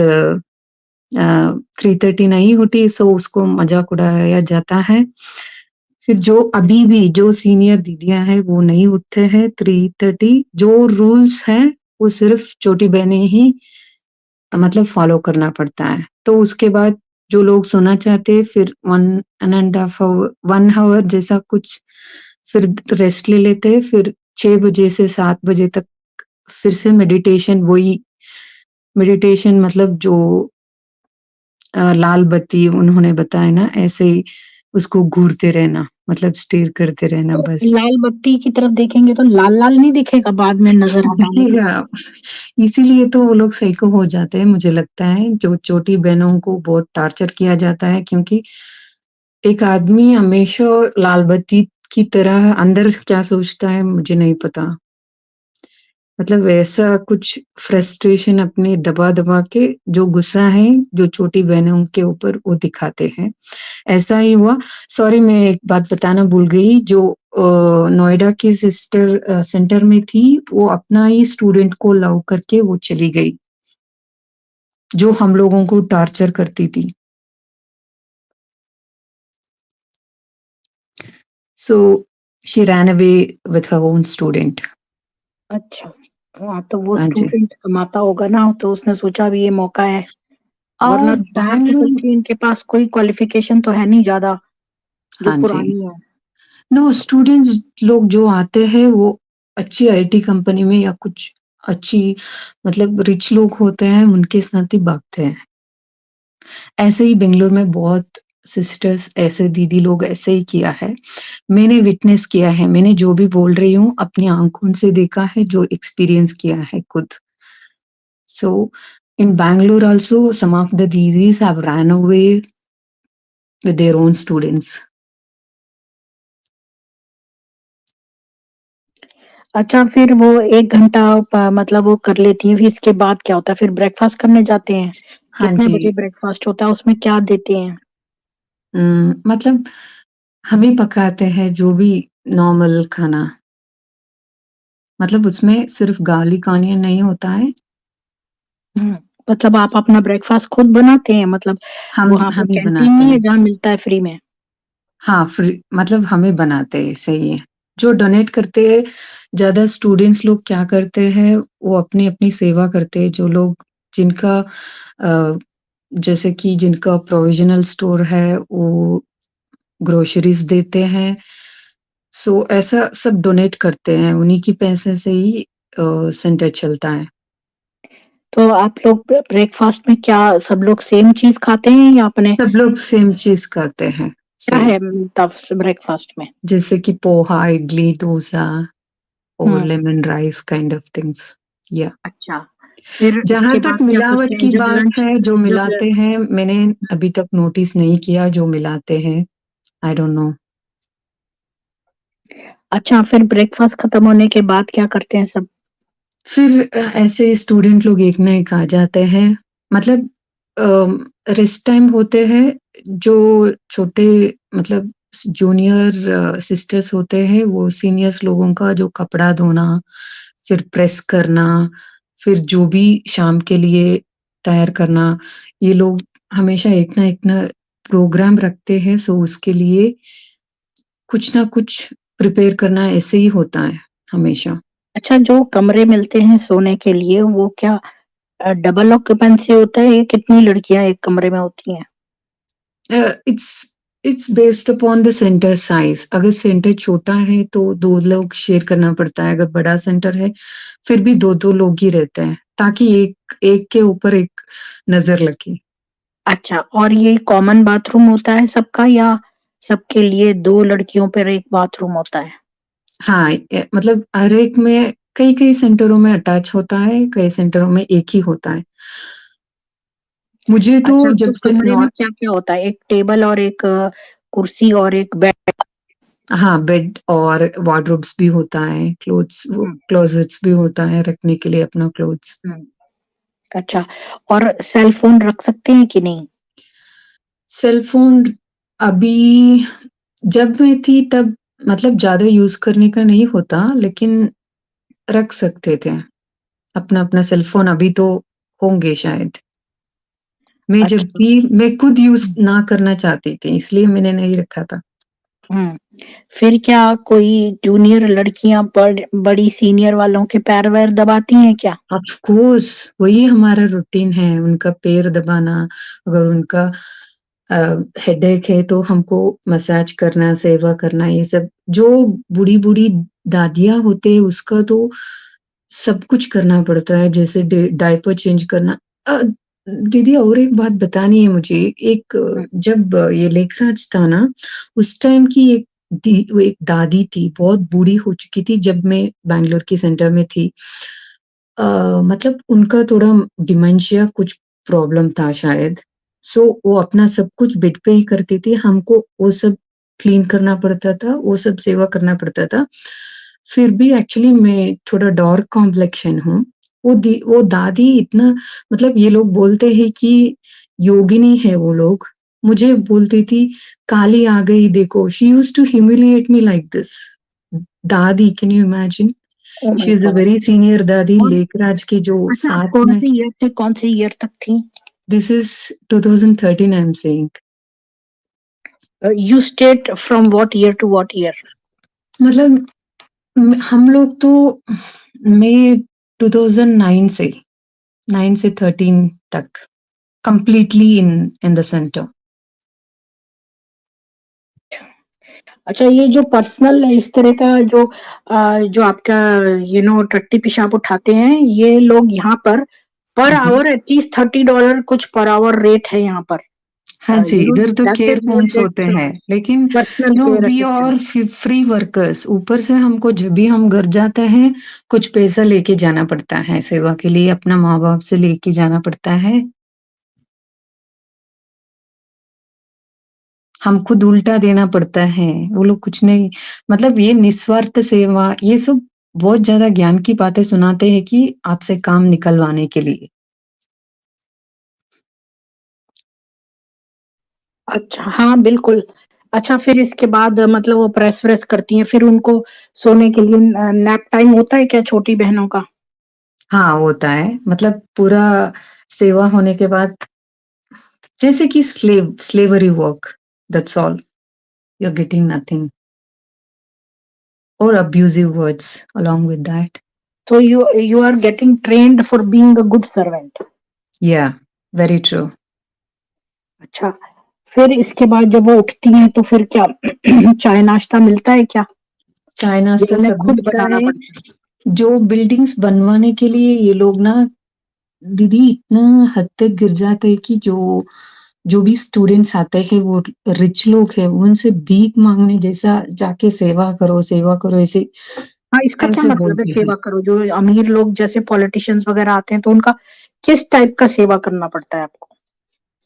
3:30 नहीं उठी, सो उसको मज़ाक उड़ाया जाता है। फिर जो सीनियर दीदियाँ हैं, वो नहीं उठते हैं 3:30 जो रूल्स हैं, वो सिर्फ़ छोटी बहनें ही मतलब फ़ॉलो करना पड़ता है। तो उसके बाद जो लोग सोना चाहते हैं, फिर 1 एंड हाफ 1 हावर जैसा कुछ फिर रेस्ट ले लेते हैं, फिर 6 बजे से 7 बजे तक फिर से मेडिटेशन मतलब जो लाल बत्ती उन्होंने बताया ना, ऐसे ही उसको घूरते रहना, मतलब स्टेयर करते रहना तो बस। लाल बत्ती की तरफ देखेंगे तो लाल-लाल नहीं दिखेगा बाद में नज़र हटाने के बाद? दिखेगा, इसीलिए तो वो लोग साइको हो जाते हैं, मुझे लगता है, जो छोटी बहनों को बहुत टॉर्चर किया जाता है क्योंकि एक आदमी हमेशा लाल बत्ती की तरह अंदर क्या सोचता है, मुझे नहीं पता। मतलब ऐसा कुछ फ्रस्ट्रेशन अपने दबा-दबा के जो गुस्सा है, जो छोटी बहनों के ऊपर वो दिखाते हैं। ऐसा ही हुआ सॉरी मैं एक बात बताना भूल गई जो नोएडा की सिस्टर सेंटर में थी, वो अपना ही स्टूडेंट को लव करके वो चली गई। जो हम लोगों को टॉर्चर करती थी। So, she ran away with her own student. अच्छा, हाँ, तो वो हाँ जी। स्टूडेंट कमाता होगा ना, तो उसने सोचा अभी ये मौका है, वरना बाहर निकल बैंगलोर के इनके पास कोई क्वालिफ़िकेशन तो है नहीं ज़्यादा, जो हाँ जी। पुरानी है। नो स्टूडेंट्स लोग जो आते हैं वो अच्छी आईटी कंपनी में या कुछ अच्छी मतलब रिच लोग होते हैं, उनके साथ ही भागते हैं। ऐसे ही बेंगलोर में बहुत सिस्टर्स ऐसे दीदी लोग ऐसे ही किया है। मैंने विटनेस किया है, मैंने जो भी बोल रही हूँ अपनी आँखों से देखा है, जो एक्सपीरियंस किया है खुद। So, in Bangalore also, some of the didis have ran away with their own students. अच्छा फिर वो 1 घंटा मतलब वो कर लेती हैं, फिर इसके बाद क्या होता है? फिर ब्रेकफ़ास्ट करने जाते हैं? हाँ कितने बजे जी। ब्रेकफ़ास्ट होता है? उसमें क्या देते हैं? मतलब हम ही पकाते हैं जो भी नॉर्मल खाना। मतलब उसमें सिर्फ़ गार्लिक ऑनियन नहीं होता है। हुँ, मतलब आप अपना ब्रेकफ़ास्ट खुद बनाते हैं? मतलब वहाँ पे हम ही कैंटीन बनाते नहीं है हैं। जहाँ मिलता है फ्री में? हाँ, फ्री मतलब हम ही बनाते हैं, सही है। जो डोनेट करते हैं, ज़्यादा स्टूडेंट्स लोग क्या करते हैं, वो अपनी-अपनी सेवा करते हैं। जो लोग जिनका जैसे कि जिनका प्रोविज़नल स्टोर है, वो ग्रोसरीज़ देते हैं। सो ऐसा सब डोनेट करते हैं, उन्हीं की पैसे से ही सेंटर चलता है। तो आप लोग ब्रेकफ़ास्ट में क्या सब लोग सेम चीज़ खाते हैं या अपने सब लोग सेम चीज़ करते हैं, क्या सही। है तब ब्रेकफ़ास्ट में? जैसे कि पोहा, इडली, डोसा और hmm, lemon rice kind of things. या अच्छा। फिर जहाँ इसके तक बाद क्या मिलावट करते हैं की जब बात लंच है, जो जब मिलाते हैं, मैंने अभी तक नोटिस नहीं किया जो मिलाते हैं। I don't know. अच्छा, फिर ब्रेकफास्ट खत्म होने के बाद क्या करते हैं सब? फिर ऐसे स्टूडेंट लोग एक ना एक आ जाते हैं, मतलब रेस्ट टाइम होते हैं, जो छोटे मतलब जूनियर सिस्टर्स होते हैं, वो सीनियर्स लोगों का जो कपड़ा धोना, फिर प्रेस करना, फिर जो भी शाम के लिए तैयार करना, ये लोग हमेशा एक ना प्रोग्राम रखते हैं, सो उसके लिए कुछ ना कुछ प्रिपेयर करना ऐसे ही होता है हमेशा। अच्छा, जो कमरे मिलते हैं सोने के लिए वो क्या डबल ऑक्यूपेंसी होता है या कितनी लड़कियां एक कमरे में होती हैं? It's based upon the centre size. अगर सेंटर छोटा है तो 2 लोग शेयर करना पड़ता है, अगर बड़ा सेंटर है फिर भी 2-2 लोग ही रहते हैं, ताकि एक के ऊपर एक नज़र लगे। अच्छा, और ये कॉमन बाथरूम होता है सबका या सबके लिए 2 लड़कियों पर एक बाथरूम होता है? हाँ, मतलब हर एक में कई-कई सेंटरों में अटैच होता है, कई सेंटरों में एक ही होता है। मुझे तो अच्छा, तो जब से कमरे नॉ में क्या-क्या होता है? एक टेबल और एक कुर्सी और एक बेड? हाँ, बेड और वार्डरोब्स भी होता है, हुँ, क्लोजेट्स भी होता है रखने के लिए अपना क्लोथ्स। हुँ। अच्छा, और सेल फ़ोन रख सकते हैं कि नहीं? सेल फ़ोन अभी जब मैं थी तब मतलब ज़्यादा यूज़ करने का नहीं होता, लेकिन रख सकते थे। अपना-अपना सेल फ़ोन अभी तो होंगे शायद। मैं जब अच्छा। थी मैं खुद यूज़ हुँ, ना करना चाहती थी, इसलिए मैंने नहीं रखा था। हुँ। फिर क्या कोई जूनियर लड़कियाँ बड़ी सीनियर वालों के पैर-वैर दबाती हैं क्या? ऑफ़ कोर्स वही हमारा रूटीन है, उनका पैर दबाना, अगर उनका अ, हेडेक है तो हमको मसाज करना, सेवा करना, ये सब जो बूढ़ी-बूढ़ी दादियाँ होते हैं उसका तो सब कुछ करना पड़ता है, जैसे डायपर चेंज करना। दीदी और एक बात बतानी है मुझे, हुँ, जब ये लेखराज था ना, उस टाइम की वो एक दादी थी, बहुत बूढ़ी हो चुकी थी जब मैं बैंगलोर के सेंटर में थी। मतलब उनका थोड़ा डिमेंशिया कुछ प्रॉब्लम था शायद। सो वो अपना सब कुछ बेड पे ही करती थी, हमको वो सब क्लीन करना पड़ता था, वो सब सेवा करना पड़ता था। फिर भी एक्चुअली मैं थोड़ा डार्क कॉम्प्लेक्शन हूँ। वो दादी इतना मतलब ये लोग बोलते हैं कि योगिनी है वो लोग। मुझे बोलती थी, "काली आ गई देखो।" She used to humiliate me like this. दादी, can you imagine? Oh she my is a god! Very senior दादी, और लेखराज के जो अच्छा, आप साथ में। कौन-से ईयर से कौन-से ईयर तक थी? This is 2013 I am saying. You stayed from what year to what year? मतलब हम लोग तो मई 2009 से 9 से 13 तक completely in in the centre. अच्छा, ये जो पर्सनल इस तरह का जो आपका टट्टी पेशाब उठाते हैं, ये लोग यहाँ पर आवर एटलीस्ट $30 कुछ पर आवर रेट है यहाँ पर। हाँ जी, इधर तो that's care it, you will homes होते गेट हैं, लेकिन personal care we assistant. Are free workers. ऊपर से हमको जब भी हम घर जाते हैं, कुछ पैसा लेके जाना पड़ता है सेवा के लिए, अपना माँ-बाप से लेके जाना पड़ता है। हम खुद उल्टा देना पड़ता है, वो लोग कुछ नहीं। मतलब ये निस्वार्थ सेवा, ये सब बहुत ज़्यादा ज्ञान की बातें सुनाते हैं कि आपसे काम निकलवाने के लिए। अच्छा, हाँ, बिल्कुल। अच्छा, फिर इसके बाद मतलब वो प्रेस-व्रेस करती हैं, फिर उनको सोने के लिए नैप टाइम होता है क्या छोटी बहनों का? हाँ, होता है, मतलब पूरा सेवा होने के बाद जैसे कि slavery work, that's all, you are getting nothing और abusive words along with that. तो you are getting trained for being a good servant. Yeah, very true. अच्छा, फिर इसके बाद जब वो उठती हैं तो फिर क्या चाय-नाश्ता मिलता है क्या? चाय या नाश्ता उन्हें सब खुद मिलता बनाना है। पड़ता है? जो बिल्डिंग्स बनवाने के लिए ये लोग ना दीदी इतना हद तक गिर जाते हैं कि जो भी स्टूडेंट्स आते हैं वो रिच लोग हैं, उनसे भीख माँगने जैसा जाके सेवा करो ऐसे हाँ, इसका क्या ऐसे मतलब है बोलते हैं। सेवा करो? जो अमीर लोग जैसे पॉलिटिशियंस वगैरह आते हैं तो उनका किस टाइप का सेवा करना पड़ता है आपको?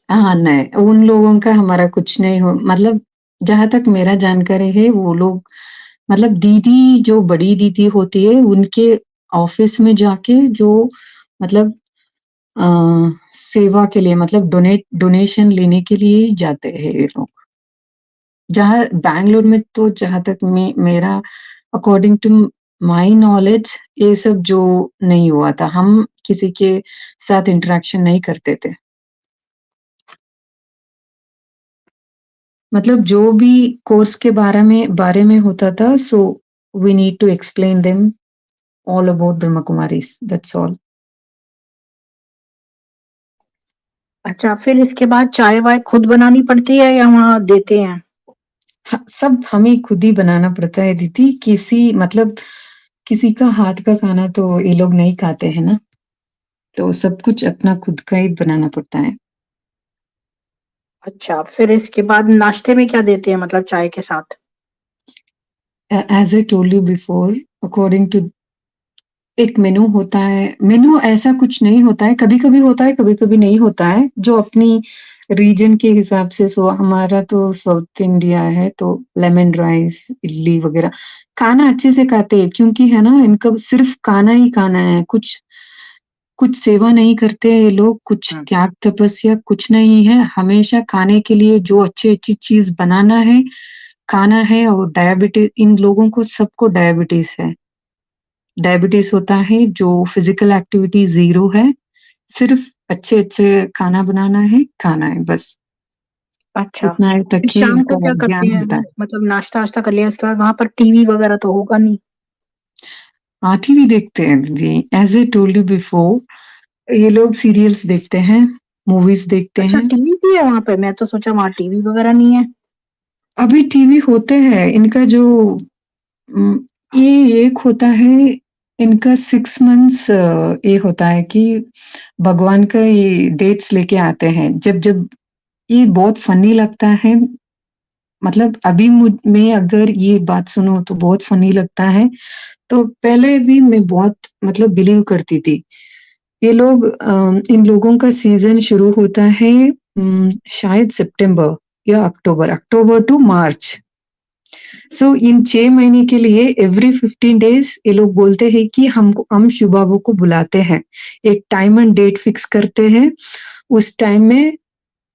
हाँ, नहीं, उन लोगों का हमारा कुछ नहीं हो मतलब जहाँ तक मेरा जानकारी है वो लोग मतलब दीदी जो बड़ी दीदी होती है उनके ऑफिस में जाके जो मतलब अ, सेवा के लिए मतलब डोनेशन लेने के लिए ही जाते हैं ये लोग। जहाँ बैंगलोर में तो जहाँ तक मेरा अकॉर्डिंग टू माय नॉलेज ये सब जो नहीं हुआ था। हम किसी के साथ इंटरेक्शन नहीं करते थे। मतलब जो भी कोर्स के बारे में होता था so we need to explain them all about Brahma Kumaris that's all. अच्छा, फिर इसके बाद चाय-वाय खुद बनानी पड़ती है या वहाँ देते हैं? सब हमें खुद ही बनाना पड़ता है दीदी। मतलब किसी का हाथ का खाना तो ये लोग नहीं खाते हैं ना, तो सब कुछ अपना खुद का ही बनाना पड़ता है। अच्छा, फिर इसके बाद नाश्ते में क्या देते हैं मतलब चाय के साथ? As I told you before according to एक मेनू होता है। मेनू ऐसा कुछ नहीं होता है, कभी-कभी होता है, कभी-कभी नहीं होता है, जो अपनी रीजन के हिसाब से सो हमारा तो साउथ इंडिया है तो लेमन राइस, इडली वगैरह खाना अच्छे से खाते हैं क्योंकि है ना इनका सिर्फ़ खाना ही खाना है, कुछ कुछ सेवा नहीं करते ये लोग, कुछ हुँ। त्याग तपस्या कुछ नहीं है, हमेशा खाने के लिए जो अच्छी-अच्छी चीज़ बनाना है, खाना है और इन लोगों को सबको डायबिटीज़ है। डायबिटीज़ होता है, जो फिज़िकल एक्टिविटी ज़ीरो है, सिर्फ़ अच्छे-अच्छे खाना बनाना है, खाना है बस। अच्छा, उतना तक फिर ही शाम को इनका क्या करते ज्ञान हैं? होता है। मतलब नाश्ता-वाश्ता कर लिया इसके बाद वहाँ पर टीवी वगैरह तो होगा नहीं? हाँ, टीवी देखते हैं दीदी, as I told you before ये लोग सीरियल्स देखते हैं, मूवीज़ देखते अच्छा, हैं। टीवी भी है वहाँ पे? मैं तो सोचा वहाँ टीवी वगैरह नहीं है। अभी टीवी होते हैं, इनका जो उम, ये एक होता है, इनका 6 मंथ्स ये होता है कि भगवान का ये डेट्स लेके आते हैं। जब-जब ये बहुत फ़नी लगता है, मतलब अभी मैं अगर ये बात सुनूँ तो बहुत फ़नी लगता है, तो पहले भी मैं बहुत मतलब बिलीव करती थी। ये लोग इन लोगों का सीज़न शुरू होता है शायद सितंबर या अक्टूबर टू मार्च। सो इन 6 महीने के लिए एवरी 15 डेज़ ये लोग बोलते हैं कि हम शिव बाबा को बुलाते हैं। एक टाइम एंड डेट फिक्स करते हैं, उस टाइम में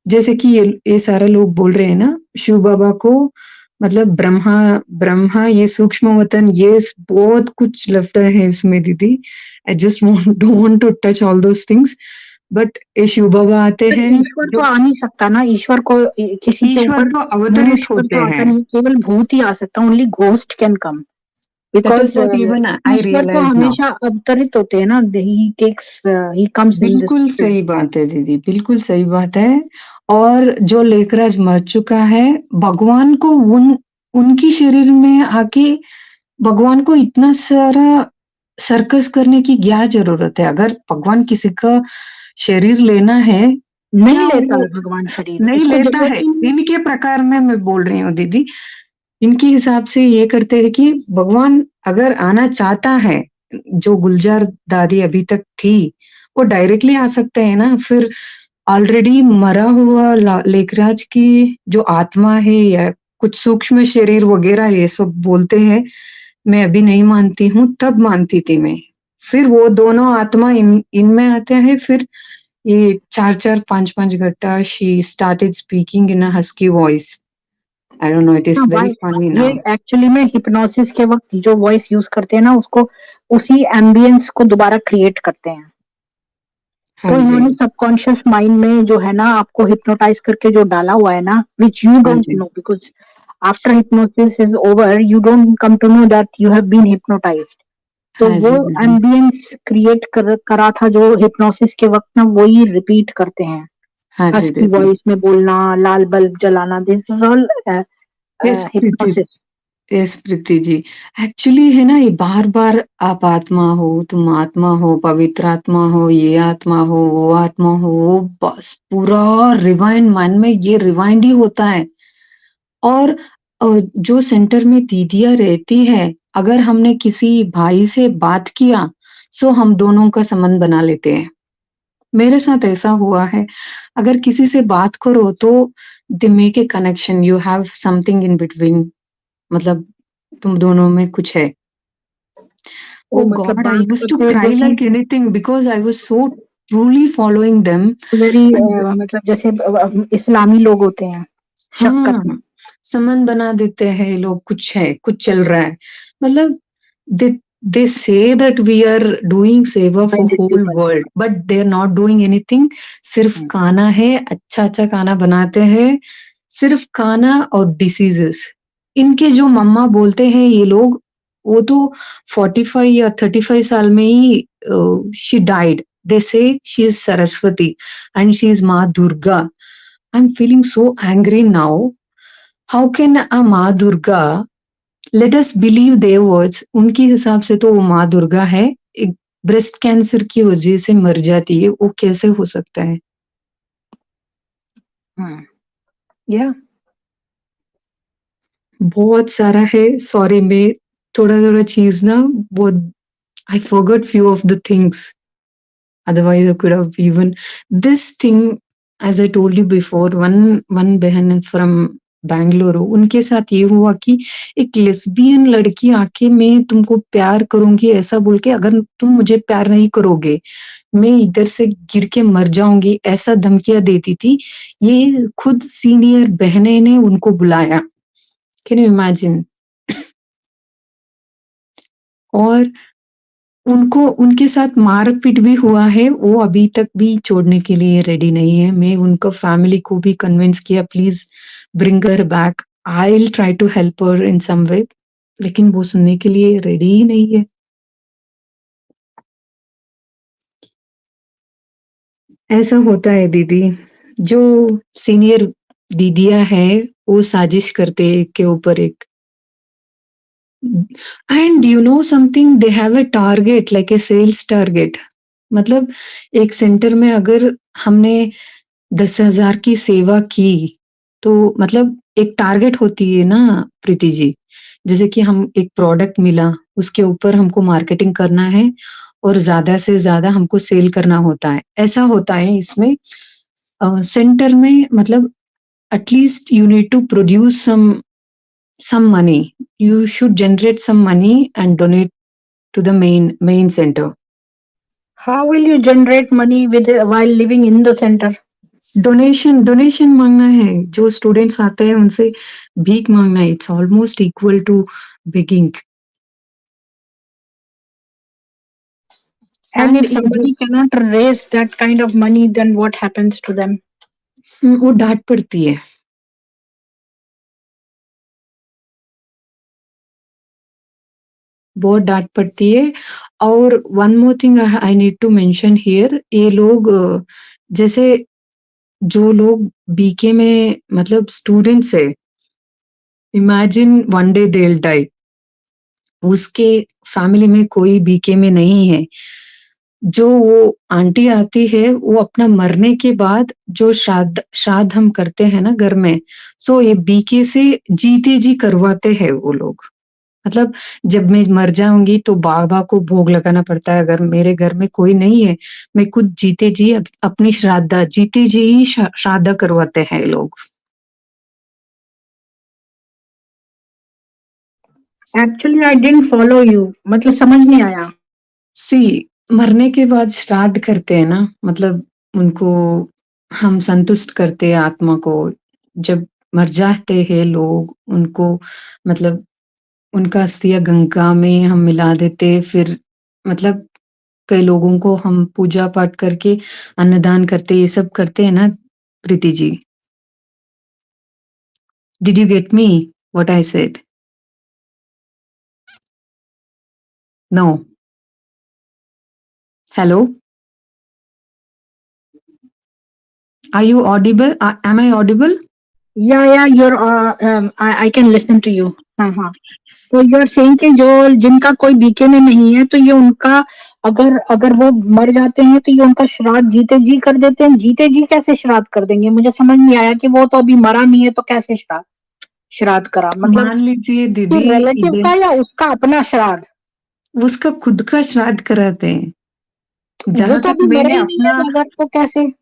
जैसे कि ये सारे लोग बोल रहे हैं ना, शिव बाबा को मतलब ब्रह्मा ब्रह्मा ये सूक्ष्म वतन ये बहुत कुछ लफड़ा है इसमें दीदी। I just don't want to touch all those things but Shiv Baba बाबा आते पर हैं ईश्वर तो जो आ नहीं सकता ना, ईश्वर को किसी के ईश्वर ऊपर तो अवतरित मनुष्य होते तो आता हैं। नहीं, केवल भूत ही आ सकता, only ghost can come that is because what even I ईश्वर तो रियलाइज़ नाउ। हमेशा अवतरित होते हैं ना, ही कम्स इन दिस बिल्कुल फील्ड। सही बात है दीदी, बिल्कुल सही बात है। और जो लेकराज मर चुका है, भगवान को उनकी शरीर में आके भगवान को इतना सारा सर्कस करने की क्या ज़रूरत है? अगर भगवान किसी का शरीर लेना है, नहीं क्या लेता वो है भगवान शरीर, नहीं उसको लेता ज़रूरत है? ही नहीं है। इनके प्रकार में मैं बोल रही हूँ दीदी। इनके हिसाब से ये करते हैं कि भगवान अगर आना चाहता है, जो गुलजार दादी अभी तक थी, वो डायरेक्टली आ सकते हैं ना, फिर ऑलरेडी मरा हुआ लेखराज की जो आत्मा है या कुछ सूक्ष्म शरीर वगैरह ये सब बोलते हैं, मैं अभी नहीं मानती हूँ, तब मानती थी मैं। फिर वो दोनों आत्मा इनमें आते हैं, फिर ये 4-4, 5-5 घंटा she started speaking in a husky voice. I don't know, it is हाँ, very funny ये now. एक्चुअली में हिप्नोसिस के वक़्त जो वॉइस यूज़ करते हैं ना, उसको उसी एम्बियंस को दोबारा क्रिएट करते हैं। हाँ तो जी, इन्होंने सबकॉन्शियस माइंड में जो है ना आपको हिप्नोटाइज़ करके जो डाला हुआ है ना, व्हिच यू हाँ डोंट जी, no because after hypnosis is over you don't come to know that you have been hypnotised. तो हाँ वो जी दीदी, एम्बियंस क्रिएट करा था जो हिप्नोसिस के वक़्त ना वही रिपीट करते हैं। हाँ जी हस्की दीदी। वॉइस में बोलना, लाल बल्ब जलाना, this is all yes Preeti hypnosis. Yes Preeti ji. Actually है ना ये बार-बार आप आत्मा हो, तुम आत्मा हो, पवित्र आत्मा हो, ये आत्मा हो, वो आत्मा हो, वो बस पूरा रिवाइंड माइंड में ये रिवाइंड ही होता है। और जो सेंटर में दीदियाँ रहती हैं, अगर हमने किसी भाई से बात किया सो हम दोनों का संबंध बना लेते हैं। मेरे साथ ऐसा हुआ है, अगर किसी से बात करो तो they make a connection, you have something in between, मतलब तुम दोनों में कुछ है। वो Oh मतलब God, I बात used to करते cry जैसे like anything because I was so truly following them. Very And मतलब जैसे इस्लामी लोग होते हैं, शक करते हाँ, संबंध बना देते हैं लोग, कुछ है, कुछ चल रहा है। मतलब they say that we are doing सेवा for हैं whole world, but they are not doing anything. सिर्फ खाना है, अच्छा खाना बनाते हैं, सिर्फ खाना और डिसीजेस। इनके जो मम्मा बोलते हैं ये लोग, वो तो 45 या 35 साल में ही she died. They say she is Saraswati and she is माँ Durga. I'm feeling so angry now. How can a माँ Durga, let us believe their words, उनके हिसाब से तो वो माँ दुर्गा है, एक ब्रेस्ट कैंसर की वजह से मर जाती है, वो कैसे हो सकता है? या बहुत सारा है, सॉरी मैं थोड़ा चीज ना बहुत I forgot few of the things. Otherwise, I could have even this thing, as I told you before, one बहन from बेंगलुरु, उनके साथ ये हुआ कि एक लेस्बियन लड़की आके मैं तुमको प्यार करूंगी ऐसा बोल के, अगर तुम मुझे प्यार नहीं करोगे मैं इधर से गिर के मर जाऊंगी, ऐसा धमकियां देती थी। ये खुद सीनियर बहनें ने उनको बुलाया। Can you imagine? और उनको उनके साथ मारपीट भी हुआ है, वो अभी तक भी छोड़ने के लिए रेडी नहीं है। मैं उनका फैमिली को भी कन्विंस किया, please bring her back, I will try to help her in some way, लेकिन वो सुनने के लिए रेडी ही नहीं है। ऐसा होता है दीदी, जो सीनियर दीदियां है वो साजिश करते एक के ऊपर एक। And you know something, they have a target like a sales target. मतलब एक सेंटर में अगर हमने 10,000 की सेवा की तो मतलब एक टारगेट होती है ना प्रीति जी, जैसे कि हम एक प्रोडक्ट मिला उसके ऊपर हमको मार्केटिंग करना है और ज्यादा से ज्यादा हमको सेल करना होता है, ऐसा होता है इसमें। सेंटर में मतलब at least you need to produce some money, you should generate some money and donate to the main center. How will you generate money while living in the center? Donation मांगना है, जो स्टूडेंट्स आते हैं उनसे भीख मांगना है, it's almost equal to begging. And if somebody cannot raise that kind of money, then what happens to them? वो डांट पड़ती है। बहुत डांट पड़ती है। और one more thing I need to mention here, ये लोग जैसे जो लोग बीके में मतलब स्टूडेंट्स है, imagine one day they will die, उसके फैमिली में कोई बीके में नहीं है, जो वो आंटी आती है वो अपना मरने के बाद जो श्राद्ध हम करते हैं ना घर में, सो ये बीके से जीते जी करवाते हैं वो लोग। मतलब जब मैं मर जाऊंगी तो बाबा को भोग लगाना पड़ता है, अगर मेरे घर में कोई नहीं है मैं खुद जीते जी अपनी जीते जी ही श्राद्ध करवाते हैं लोग। Actually, I didn't follow you. मतलब समझ नहीं आया। सी मरने के बाद श्राद्ध करते हैं ना, मतलब उनको हम संतुष्ट करते हैं आत्मा को। जब मर जाते हैं लोग उनको मतलब उनका अस्थियां गंगा में हम मिला देते, फिर मतलब कई लोगों को हम पूजा पाठ करके अन्नदान करते, ये सब करते हैं ना Preeti ji. Did you get me what I said? No? Hello, are you audible? Am I audible? Yeah, you're I can listen to you. हाँ। तो you're saying कि जो जिनका कोई बीके में नहीं है तो ये उनका अगर वो मर जाते हैं तो ये उनका श्राद्ध जीते जी कर देते हैं। जीते जी कैसे श्राद्ध कर देंगे? मुझे समझ नहीं आया कि वो तो अभी मरा नहीं है तो कैसे श्राद्ध? श्राद्ध करा, मतलब मान लीजिए कि दीदी रिलेटिव इधर का या उसका अपना श्राद्ध? उसका खुद का श्राद्ध कराते हैं। वो जहां तो तक अभी मरा मैंने ही नहीं है अपना मगर तो कैसे?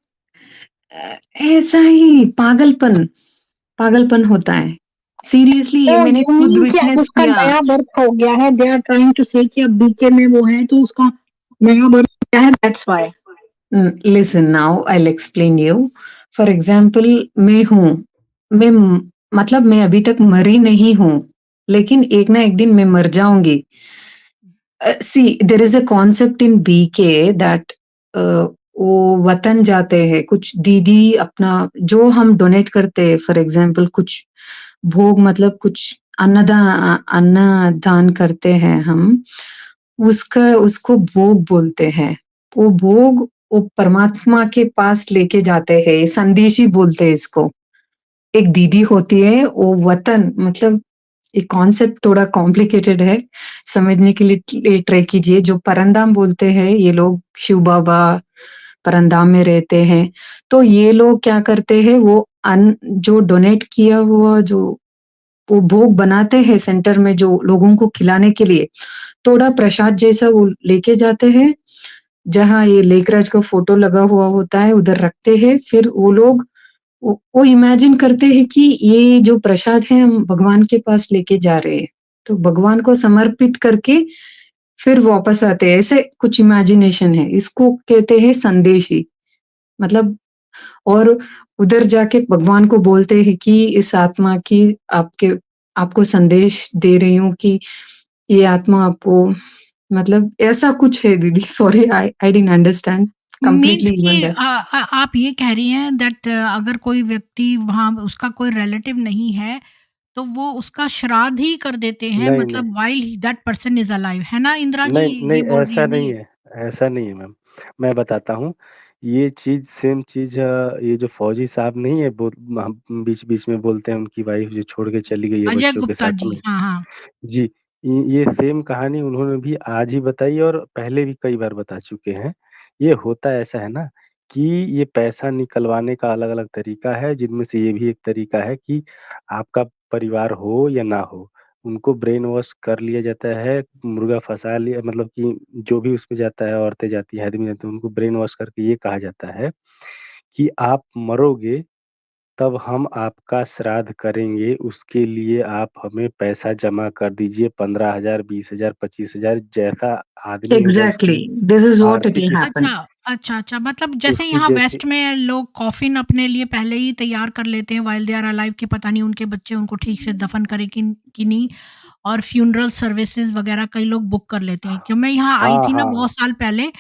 ऐसा ही पागलपन होता है। सीरियसली ये तो मैंने ये खुद नहीं कि अब विटनेस उसका किया। नया बर्थ हो गया है, दे आर ट्राइंग टू से कि अब बीचे में वो है तो उसका नया बर्थ हो गया है, that's why. Listen now I will explain you. For example मैं मतलब मैं अभी तक मरी नहीं हूँ, लेकिन एक ना एक दिन मैं मर जाऊंगी। See there is a concept in BK that वो वतन जाते हैं कुछ दीदी अपना जो हम डोनेट करते हैं, फॉर एग्जाम्पल कुछ भोग मतलब कुछ अन्नदान करते हैं हम, उसको भोग बोलते हैं। वो भोग वो परमात्मा के पास लेके जाते हैं, संदेशी बोलते हैं इसको। एक दीदी होती है वो वतन मतलब ये कॉन्सेप्ट थोड़ा कॉम्प्लिकेटेड है, समझने के लिए ट्राई कीजिए। जो परंदाम बोलते हैं ये लोग, शिव बाबा परंदाम में रहते हैं, तो ये लोग क्या करते हैं वो जो डोनेट किया हुआ जो वो भोग बनाते हैं सेंटर में जो लोगों को खिलाने के लिए, थोड़ा प्रसाद जैसा वो लेके जाते हैं, जहाँ ये लेकराज का फोटो लगा हुआ होता है उधर रखते हैं। फिर वो लोग वो इमेजिन करते हैं कि ये जो प्रसाद है हम भगवान के पास लेके जा रहे हैं, तो भगवान को समर्पित करके फिर वापस आते हैं। ऐसे कुछ इमेजिनेशन है, इसको कहते हैं संदेशी मतलब। और उधर जाके भगवान को बोलते हैं कि इस आत्मा की आपको संदेश दे रही हूँ कि ये आत्मा आपको मतलब ऐसा कुछ है दीदी। Sorry I didn't understand means completely कि इवन दैट। आप ये कह रही हैं दैट अगर कोई व्यक्ति वहाँ उसका कोई रिलेटिव नहीं है तो वो उसका श्राद्ध ही कर देते हैं, नहीं, नहीं। मतलब while that person is alive, है ना इंदिरा जी? नहीं, नहीं ये बोल रही ऐसा है ना नहीं ये? है, ऐसा नहीं है मैम। मैं बताता हूँ, ये चीज़ सेम चीज़ ये जो फौजी साहब नहीं है हम बीच-बीच में बोलते हैं उनकी वाइफ़ जो छोड़ के चली गई है अजय बच्चों के गुप्ता साथ जी, में। हाँ, हाँ। जी, ये सेम कहानी उन्होंने भी आज ही बताई और पहले भी कई बार बता चुके हैं। ये होता ऐसा है ना कि ये पैसा निकलवाने का अलग-अलग तरीका है, जिनमें से ये भी एक तरीका है कि आपका परिवार हो या ना हो, उनको ब्रेन वॉश कर लिया जाता है, मुर्गा फँसा लिया मतलब कि जो भी उसमें जाता है, औरतें जाती हैं, आदमी जाते हैं, उनको ब्रेन वॉश करके ये कहा जाता है कि आप मरोगे तब हम आपका श्राद्ध करेंगे, उसके लिए आप हमें पैसा जमा कर दीजिए 15,000, 20,000, 25,000 जैसा आदमी होगा एग्जैक्टली उसकी दिस इज व्हाट इट आर्थिक विल हैपन। अच्छा, अच्छा, अच्छा, मतलब जैसे उसकी यहाँ जैसी वेस्ट में लोग कॉफ़िन अपने लिए पहले ही तैयार कर लेते हैं व्हाइल दे आर अलाइव कि पता नहीं उनके बच्चे उनको ठीक से दफ़न करें कि नहीं, और फ्यूनरल सर्विसेज़ वग़ैरह कई लोग बुक कर लेते हैं। क्यों मैं यहाँ आई हाँ, थी ना हाँ, हाँ। बहुत साल पहले,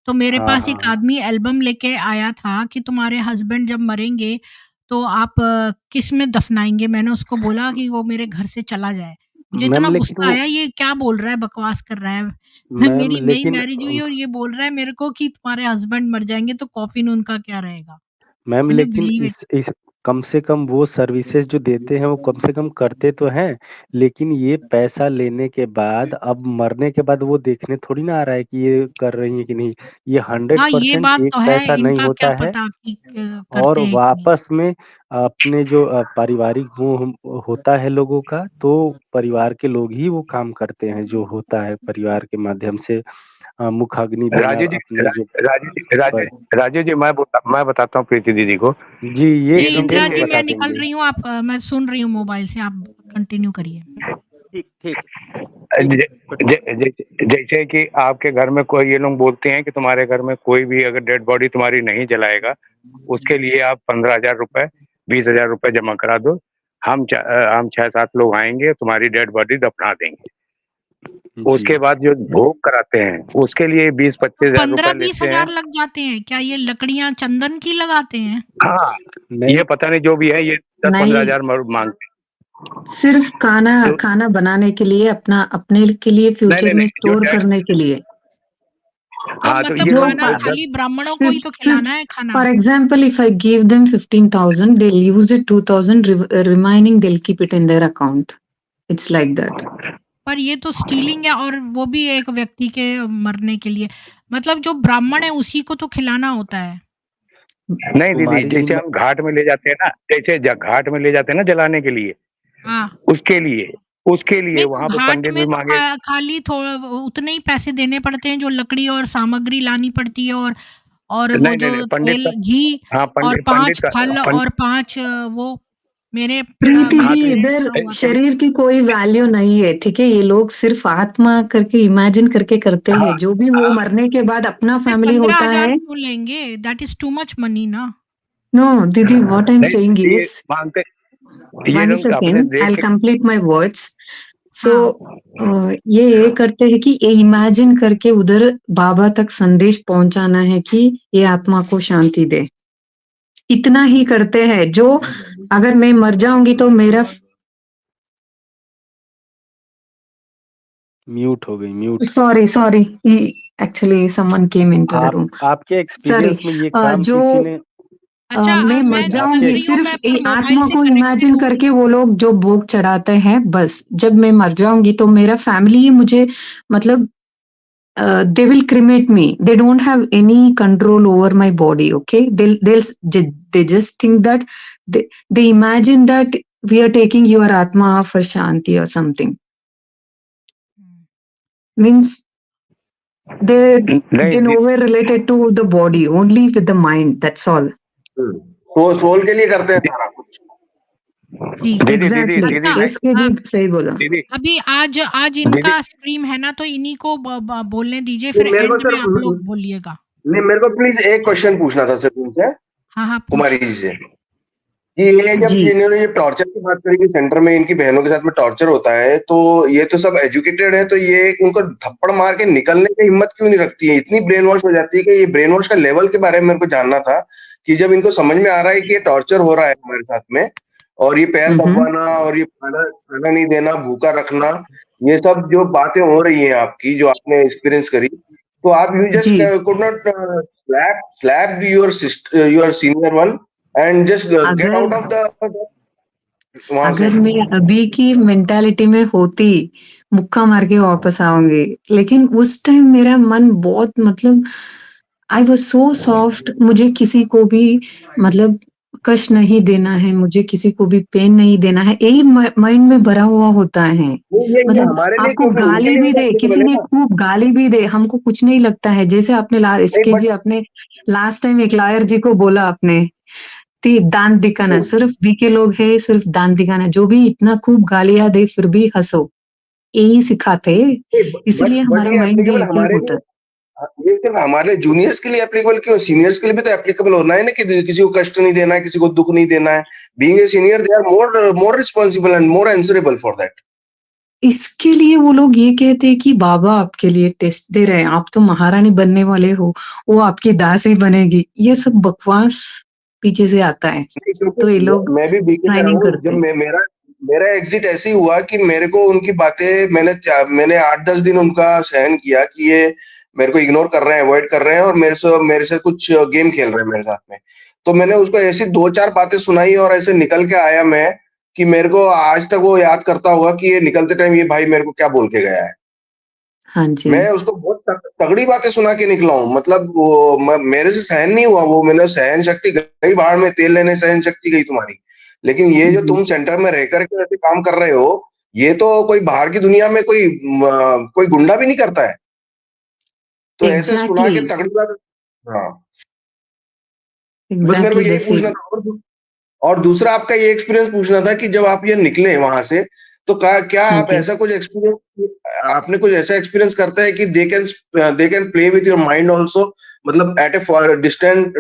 तो मेरे हाँ, पास हाँ, एक हाँ। आदमी एल्बम लेके आया था कि तुम्हारे हस्बैंड जब मरेंगे तो आप किस में दफ़नाएँगे? मैंने उसको बोला कि वो मेरे घर से चला जाए। मुझे इतना मैम लेकिन गुस्सा वो आया, ये क्या बोल रहा है, बकवास कर रहा है। मैम मेरी नई लेकिन मैरिज हुई है और ये बोल रहा है मेरे को कि तुम्हारे हस्बैंड मर जाएँगे तो कॉफ़िन उनका क्या रहेगा? मैम कैन यू लेकिन बिलीव इट? इस कम से कम वो सर्विसेज़ जो देते हैं, वो कम से कम करते तो हैं। लेकिन ये पैसा लेने के बाद अब मरने के बाद वो देखने थोड़ी ना आ रहा है कि ये कर रही हैं कि नहीं। ये हाँ, ये 100% बात एक तो है, पैसा नहीं इनका क्या होता है पता कि और करते हैं कि नहीं। वापस में अपने जो पारिवारिक वो होता है लोगों का, तो परिवार के लोग ही वो काम करते हैं, जो होता है परिवार के माध्यम से मुखाग्नि देना राजू जी अपने जो पर राजू जी मैं बताता हूँ प्रीति दीदी को। जी, ये जी, ये लोग इंदिरा डिटेल में जी जैसे बता मैं निकल देंगे। रही हूँ, आप मैं सुन रही हूँ मोबाइल से, आप कंटिन्यू करिए। ठीक, ठीक, ठीक, जैसे कि आपके घर में कोई ये लोग बोलते हैं कि तुम्हारे घर में कोई भी अगर डेड बॉडी तुम्हारी नहीं जलाएगा, उसके लिए आप 15,000 रुपए, 20,000 रुपए जमा करा दो। हम 6-7 लोग आएँगे, तुम्हारी डेड बॉडी दफना देंगे। जी। उसके बाद जो भोग कराते हैं, उसके लिए तो 20-25,000 रुपए 15-20 लेते हैं। हज़ार लग जाते हैं, क्या ये लकड़ियाँ चंदन की लगाते हैं? हाँ, नहीं, ये पता नहीं जो भी है ये 10-15 नहीं, हज़ार मांगते हैं। सिर्फ तो खाना बनाने के लिए अपने के लिए नहीं, फ्यूचर नहीं, में नहीं, जो स्टोर डेड करने के लिए। तो हाँ, तो मतलब ये जो लोग खाना दस खाली ब्राह्मणों को ही सिर्फ तो सिर्फ खिलाना है खाना? For example if I give them 15,000 they'll use it 2,000 remaining they'll keep it in their account. It's like that. पर ये तो स्टीलिंग है, और वो भी एक व्यक्ति के मरने के लिए, मतलब जो ब्राह्मण है उसी को तो खिलाना होता है। नहीं दीदी, कुमारी जी जैसे हम घाट में ले जाते हैं ना, जैसे घाट में ले जाते हैं ना जलाने के लिए, हाँ। उसके लिए नहीं तो वहाँ पे घाट पंडित में भी तो माँगे। खाली थोड़ा उतने ही पैसे देने पड़ते हैं जो लकड़ी और सामग्री लानी पड़ती है और वो नहीं, नहीं, जो नहीं, पंडित तेल, का घी हाँ, और पंडित 5 पंडित का फल पं और 5 वो मेरे प्रीति हाँ, जी, तो पेरेंट्स इधर का हुआ था। शरीर की कोई वैल्यू नहीं है, ठीक है? ये लोग सिर्फ आत्मा करके इमेजिन करके करते हाँ, हैं। जो भी वो मरने के बाद अपना फिर फैमिली होता 15,000 है। क्यों लेंगे? That is too much money ना। नो दीदी, व्हाट आई एम नहीं, सेइंग ये इज, माँगते ये वन लोग अपने सेकेंड, आई देख विल के कंप्लीट माय वर्ड्स। सो हाँ। ये करते हैं कि ये इमेजिन करके उधर बाबा तक संदेश पहुंचाना है कि ये आत्मा को शांति दे। इतना ही करते हैं। जो अगर मैं मर जाऊंगी तो मेरा म्यूट हो गई, mute. Sorry actually someone came into the room. आपके सॉरी। एक्सपीरियंस में ये काम जो किसी ने अच्छा मैं मर मैं चल आपके जाऊंगी, रही हूँ, सिर्फ मैं पर मोबाइल आत्मा से को कनेक्टेड इमेजिन हूँ। करके वो लोग जो भोग चढ़ाते हैं, बस जब मैं मर जाऊंगी तो मेरा फैमिली ही मुझे मतलब they will cremate me. They don't have any control over my body. Okay, they just think that they imagine that we are taking your atma for shanti or something. Means they नहीं, nowhere related to the body, only with the mind. That's all. तो सोल के लिए करते हैं सारा कुछ। जी। दीदी Exactly. दीदी SK जी सही बोला। दीदी अभी आज दीदी इनका स्ट्रीम है ना, तो इन्हीं को बोलने दीजिए, फिर मेरे को एंड में आप सर लोग बोलिएगा। नहीं, मेरे को प्लीज एक क्वेश्चन पूछना था सर तुमसे, हाँ, कुमारी पूछिए। जी से, कि ये जब जी। इन्होंने ये टॉर्चर की बात करी कि सेंटर में इनकी बहनों के साथ में टॉर्चर होता है, तो ये तो सब एजुकेटेड है, तो ये उनको थप्पड़ मार के निकलने की हिम्मत क्यों नहीं रखती है? इतनी ब्रेन वॉश हो जाती है कि ये ब्रेन वॉश का लेवल के बारे में मेरे को जानना था, कि जब इनको समझ में आ रहा है कि ये टॉर्चर हो रहा है हमारे साथ में, और ये पैर दबाना और ये खाना नहीं देना, भूखा रखना, ये सब जो बातें हो रही हैं आपकी, जो आपने एक्सपीरियंस करी, तो आप यू जस्ट जी। Could not slap your senior one and just get अगर out of the वहां से। अगर मैं अभी की मेंटालिटी में होती, मुक्का मार के वापस आऊंगी, लेकिन उस टाइम मेरा मन बहुत मतलब आई वाज सो सॉफ्ट। मुझे किसी को भी मतलब कष्ट नहीं देना है, मुझे किसी को भी पेन नहीं देना है, यही माइंड में भरा हुआ होता है। ये मतलब हमारे लिए, आपको क्योंकि उनके गाली लिए भी तो दे, applicable किसी है ने ना। खूब गाली भी दे, हमको कुछ नहीं लगता है। जैसे आपने नहीं इसके जी आपने लास्ट टाइम एक लॉयर जी को बोला आपने दांत दिखाना, सिर्फ बीके लोग है, सिर्फ दांत दिखाना, जो भी इतना खूब गालियां दे फिर भी हंसो, यही सिखाते। इसलिए बट हमारा ये माइंड भी एप्लीकेबल ऐसे ही हमारे होता लिए, है। ये सिर्फ हमारे जूनियर्स के लिए एप्लीकेबल क्यों? सीनियर्स के लिए भी तो एप्लीकेबल होना है ना, कि किसी को कष्ट नहीं देना है, किसी को दुख नहीं देना है। Being a senior they are more responsible and more answerable for that. इसके लिए वो लोग ये कहते हैं कि बाबा आपके लिए टेस्ट दे रहे हैं, आप तो महारानी बनने वाले हो, वो आपकी दासी बनेगी। ये सब बकवास पीछे से आता है, तो ये लोग मैं भी बीके में रहा ट्रेनिंग हूँ। करते जब हैं। मेरा एग्जिट ऐसे ही हुआ कि मेरे को उनकी बातें, मैंने 8-10 दिन उनका सहन किया कि ये मेरे को इग्नोर कर रहे हैं, अवॉइड कर रहे हैं, और मेरे से कुछ गेम खेल रहे हैं मेरे साथ में। तो मैंने उसको ऐसी 2-4 बातें सुनाई और ऐसे निकल के आया मैं, कि मेरे को आज तक वो याद करता होगा कि ये निकलते टाइम ये भाई मेरे को क्या बोल के गया है। हाँ जी। मैं उसको बहुत तगड़ी बातें सुना के निकला हूँ। मतलब वो मेरे से सहन नहीं हुआ वो। मैंने सहन शक्ति गई बाहर में, तेल लेने सहन शक्ति गई तुम्हारी। लेकिन ये जो तुम सेंटर में रह करके ऐसे काम कर रहे हो, ये तो कोई बाहर की दुनिया में कोई गुंडा भी नहीं करता है। तो ऐसे सुना के तगड़ी बात। हाँ, बस मेरे को यही पूछना था। और दूसरा आपका ये एक्सपीरियंस पूछना था कि जब आप ये निकले वहां से, तो क्या आप ऐसा कुछ एक्सपीरियंस, आपने कुछ ऐसा एक्सपीरियंस करता है कि they can play with your mind also, मतलब एट ए डिस्टेंट,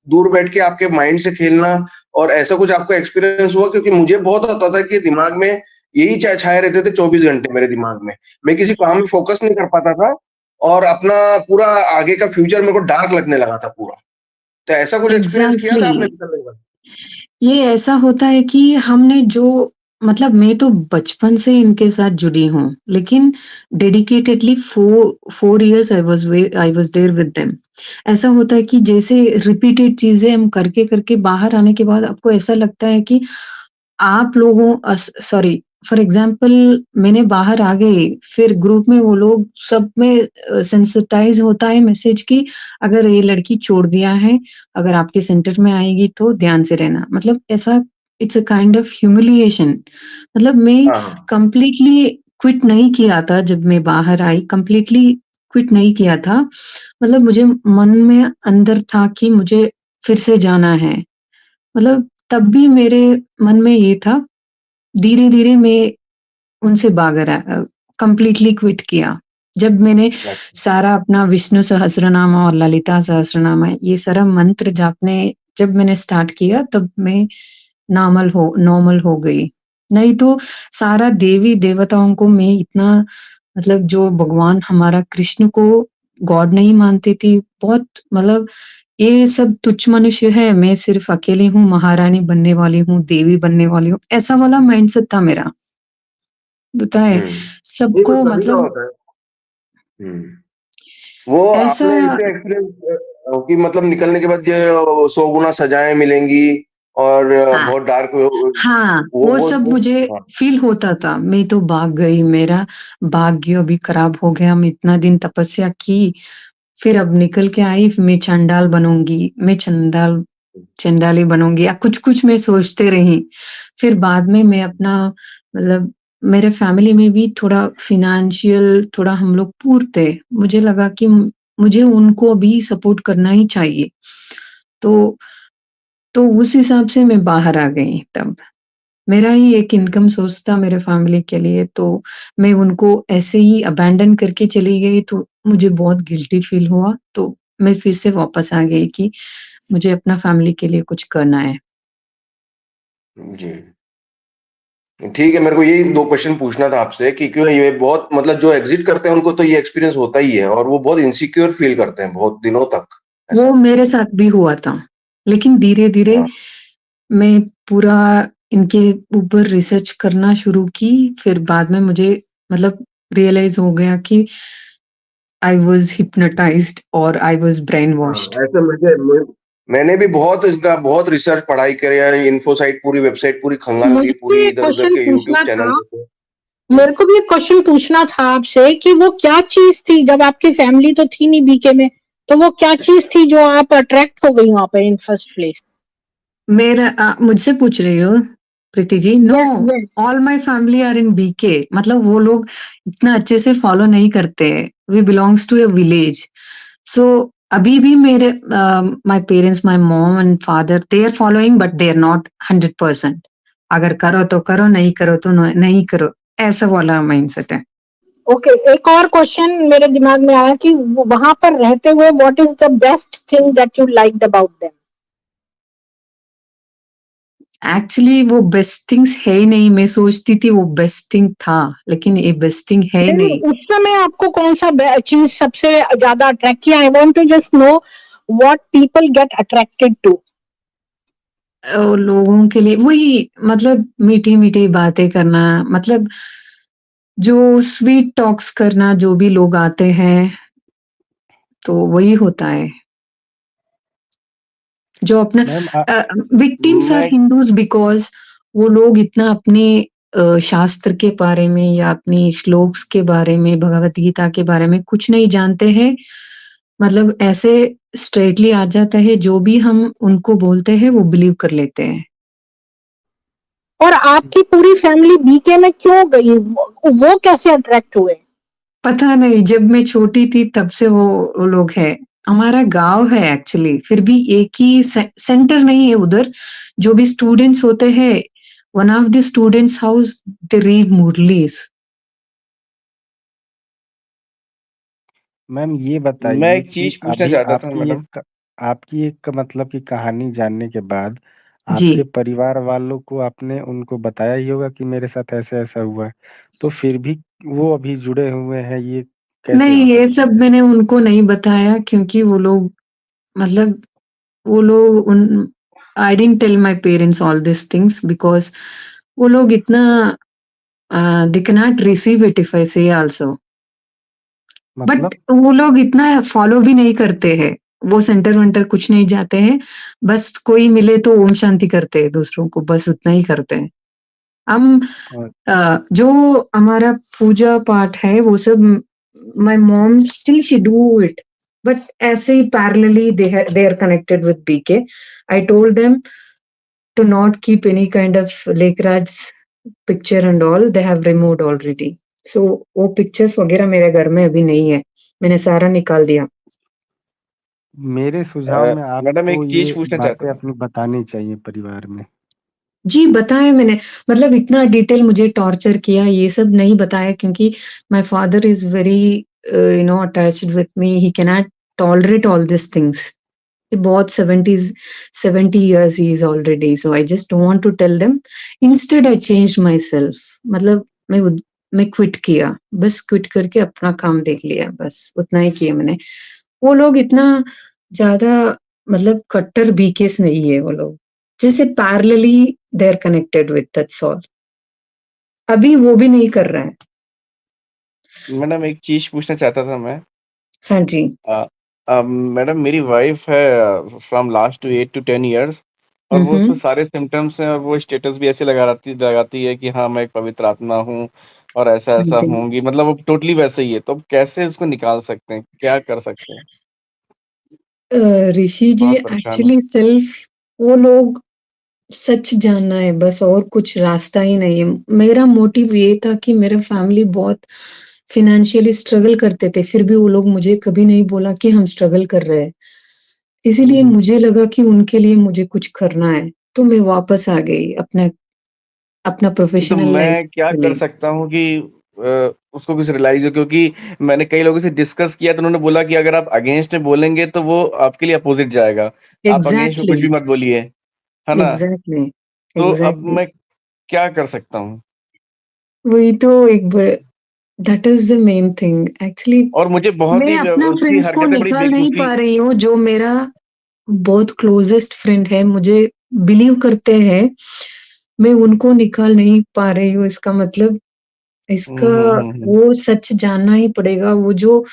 दूर बैठ के आपके माइंड से खेलना, और ऐसा कुछ आपका एक्सपीरियंस हुआ? क्योंकि मुझे बहुत होता था कि दिमाग में यही छाए रहते थे 24 घंटे मेरे दिमाग में। मैं किसी काम में फोकस नहीं कर पाता था, और अपना पूरा आगे का फ्यूचर मेरे को डार्क लगने लगा था पूरा। तो ऐसा कुछ एक्सपीरियंस किया था आपने? ये ऐसा होता है कि हमने जो मतलब मैं तो बचपन से इनके साथ जुड़ी हूँ, लेकिन dedicatedly 4 years I was there with them. ऐसा होता है कि जैसे रिपीटेड चीजें हम करके करके बाहर आने के बाद आपको ऐसा लगता है कि आप लोगों सॉरी फॉर एग्जाम्पल मैंने बाहर आ गई, फिर ग्रुप में वो लोग सब में सेंसिटाइज होता है मैसेज की, अगर ये लड़की छोड़ दिया है, अगर आपके सेंटर में आएगी तो ध्यान से रहना। मतलब ऐसा it's a kind of humiliation. मतलब मैं हाँ कंप्लीटली क्विट नहीं किया था जब मैं बाहर आई, कंप्लीटली क्विट नहीं किया था। मतलब मुझे मन में अंदर था कि मुझे फिर से जाना है। मतलब तब भी मेरे मन में ये था, धीरे-धीरे मैं उनसे कंप्लीटली क्विट किया। जब मैंने अच्छा। सारा अपना विष्णु सहस्त्रनाम और ललिता सहस्त्रनाम ये सारा मंत्र जापने जब मैंने स्टार्ट किया, तब मैं नॉर्मल हो गई। नहीं तो सारा देवी देवताओं को मैं इतना, मतलब जो भगवान हमारा कृष्ण को गॉड नहीं मानती थी। बहुत, मतलब ये सब तुच्छ मनुष्य है, मैं सिर्फ अकेली हूँ, महारानी बनने वाली हूँ, देवी बनने वाली हूँ, ऐसा वाला माइंडसेट था मेरा। बताएँ, ये वो सबको सभी का मतलब होता है। वो ऐसा। आपने इससे एक्सपीरियंस कि मतलब निकलने के बाद ये 100 गुना सजाएं मिलेंगी और हाँ, बहुत डार्क हाँ, वो सब मुझे हाँ, फ़ील होता था। मैं तो भाग गई, मेरा भाग्य अभी खराब हो गया, मैं इतना दिन तपस्या की, फिर अब निकल के आई, मैं चंडाल बनूँगी, मैं चंडाली बनूँगी या कुछ-कुछ मैं सोचते रही। फिर बाद में मैं अपना, मतलब मेरे फैमिली में भी थोड़ा फ़ाइनेंशियल थोड़ा हम लोग पुअर थे। मुझे लगा कि मुझे उनको भी सपोर्ट करना ही चाहिए। तो उस हिसाब से मैं बाहर आ गई तब। मेरा ही एक इनकम सोर्स था मेरे फैमिली के लिए, तो मैं उनको ऐसे ही अबैंडन करके चली गई, तो मुझे बहुत गिल्टी फ़ील हुआ। तो मैं फिर से वापस आ गई कि मुझे अपना फैमिली के लिए कुछ करना है। जी। ठीक है, मेरे को यही 2 क्वेश्चन पूछना था आपसे कि क्यों ये बहुत, मतलब जो एग्ज़िट करते हैं उनको तो ये एक्सपीरियंस होता ही है और वो बहुत इनसिक्योर फ़ील करते हैं बहुत दिनों तक, वो ऐसा। मेरे साथ भी हुआ था। लेकिन धीरे-धीरे हाँ, मैं पूरा इनके ऊपर रिसर्च करना शुरू की, फिर बाद में मुझे मतलब रियलाइज़ हो गया कि आई वाज़ हिप्नोटाइज़्ड और आई वाज़ ब्रेन वॉश्ड। ऐसे मैंने भी बहुत इसका बहुत रिसर्च पढ़ाई करी है, इन्फो साइट पूरी वेबसाइट पूरी खंगाल ली, मुझे भी पूरी एक इधर-उधर क्वेश्चन के यूट्यूब पूछना चैनल था। देखे। मेरे को भी एक क्वेश्चन पूछना था आपसे कि वो क्या चीज थी, जब आपकी फैमिली तो थी नहीं बीके में, तो वो क्या चीज थी जो आप अट्रैक्ट हो गई वहां पे इन फर्स्ट प्लेस? मुझसे पूछ रही हो Preeti ji? No, yes yes. All my family are in BK. मतलब वो लोग इतना अच्छे से फॉलो नहीं करते। We belongs to a village. So अभी भी मेरे my parents, my mom and father, they are following but they are not 100%। अगर करो तो करो, नहीं करो तो नहीं करो, ऐसा वाला माइंडसेट है। ओके, एक और क्वेश्चन मेरे दिमाग में आया कि वहां पर रहते हुए what is the best thing that you liked about them? Actually वो बेस्ट थिंग्स है ही नहीं। मैं सोचती थी वो बेस्ट थिंग था, लेकिन ये बेस्ट थिंग है ही नहीं, नहीं। उस समय आपको कौन सा चीज सबसे ज्यादा अट्रैक्ट किया? I want to just know what people get attracted to. लोगों के लिए वही, मतलब मीठी-मीठी बातें करना, मतलब जो स्वीट टॉक्स करना, जो भी लोग आते हैं, तो वही होता है। जो अपना मैम विक्टिम्स आर मैं हिंदूज़ बिकॉज़ वो लोग इतना अपने शास्त्र के बारे में या अपनी श्लोक्स के बारे में, भगवत गीता के बारे में कुछ नहीं जानते हैं। मतलब ऐसे स्ट्रेटली आ जाता है, जो भी हम उनको बोलते हैं, वो बिलीव कर लेते हैं। और आपकी पूरी फैमिली बीके में क्यों गई? वो कैसे अट्रैक्ट हुए? पता नहीं, जब मैं छोटी थी तब से वो लोग हैं। हमारा गाँव है एक्चुअली, फिर भी एक ही सेंटर नहीं है उधर। जो भी स्टूडेंट्स होते हैं, one of the students house they read मुरलीज़। मैम ये मैं बताइए एक कि चीज पूछना अभी चाहता था मैडम। आपकी एक मतलब की कहानी जानने के बाद जी। आपके परिवार वालों को आपने उनको बताया ही होगा कि मेरे साथ ऐसा-ऐसा हुआ है। तो फिर भी वो अभी जुड़े हुए हैं, ये कैसे नहीं, हो ये सकता सब है? मैंने उनको नहीं बताया, क्योंकि वो लोग, मतलब वो लोग उन I didn't tell my parents all these things because वो लोग इतना they can not receive it if I say also. But मतलब वो लोग इतना फॉलो भी नहीं करते हैं। वो सेंटर-वेंटर कुछ नहीं जाते हैं। बस कोई मिले तो ओम शांति करते हैं दूसरों को, बस उतना ही करते हैं। हम अ, जो हमारा पूजा पाठ है वो सब, my mom still she do it, but ऐसे ही parallelly they are connected with BK. I told them to not keep any kind of Lekhraj's picture and all, they have removed already. So वो pictures वगैरह मेरे घर में अभी नहीं है, मैंने सारा निकाल दिया। मेरे सुझाव में मैडम एक आपको चीज ये पूछना चाहता बातें था। अपनी बतानी चाहिए परिवार में। जी, बताया मैंने, मतलब इतना डिटेल मुझे टॉर्चर किया, ये सब नहीं बताया क्योंकि my father is very attached with me, he can not tolerate all this things. बहुत 70 years he is already, so I just don't want to tell them. Instead I changed myself, मतलब मैं क्विट किया, बस क्विट करके अपना काम देख लिया, बस उतना ही किया मैंने। वो लोग इतना ज्यादा मतलब कट्टर बीकेस नहीं है वो लोग, जैसे parallelly they are connected with, that's all. अभी वो भी नहीं कर रहा है। मैडम एक चीज पूछना चाहता था मैं। हाँ जी। मैडम मेरी वाइफ है फ्रॉम लास्ट 8 to 10 years और वो उसमें सारे सिम्टम्स हैं और वो स्टेटस भी ऐसे लगाती है कि हाँ मैं एक पवित्र आत्मा हूँ और ऐसा हाँ ऐसा जी। होंगी, मतलब वो टोटली वैसे ही है, तो अब कैसे उसको निकाल सकते हैं, क्या कर सकते हैं? ऋषि जी, बहुत परेशान है। एक्चुअली सेल्फ वो लोग सच जानना है बस, और कुछ रास्ता ही नहीं है। मेरा मोटिव ये था कि मेरा फैमिली बहुत फाइनेंशियली स्ट्रगल करते थे, फिर भी वो लोग मुझे कभी नहीं बोला कि हम स्ट्रगल कर रहे हैं। इसीलिए मुझे लगा कि उनके लिए मुझे कुछ करना है, तो मैं वापस आ गई अपना तो प्रोफेशनल लाइफ मैं क्या के कर लिए। सकता हूँ कि उसको कुछ रियलाइज हो, क्योंकि मैंने कई लोगों से डिस्कस किया तो उन्होंने बोला कि अगर आप अगेंस्ट में बोलेंगे तो वो आपके लिए अपोजिट जाएगा, आप अगेंस्ट में कुछ एग्जैक्टली, भी मत बोलिए, है ना? एग्जैक्टली, तो अब एग्जैक्टली। मैं क्या कर सकता हूँ? वही तो that is the main thing actually. और मुझे बहुत मैं ही अपना उसकी फ्रेंड्स को हरकतें बड़ी निकाल नहीं बेवकूफी। पा रही हूँ, जो मेरा बहुत क्लोजेस्ट फ्रेंड है, मुझे बिलीव करते हैं, मैं उनको निकाल नहीं पा रही हूँ। इसका मतलब इसका हम्म। वो सच जानना ही पड़ेगा। वो जो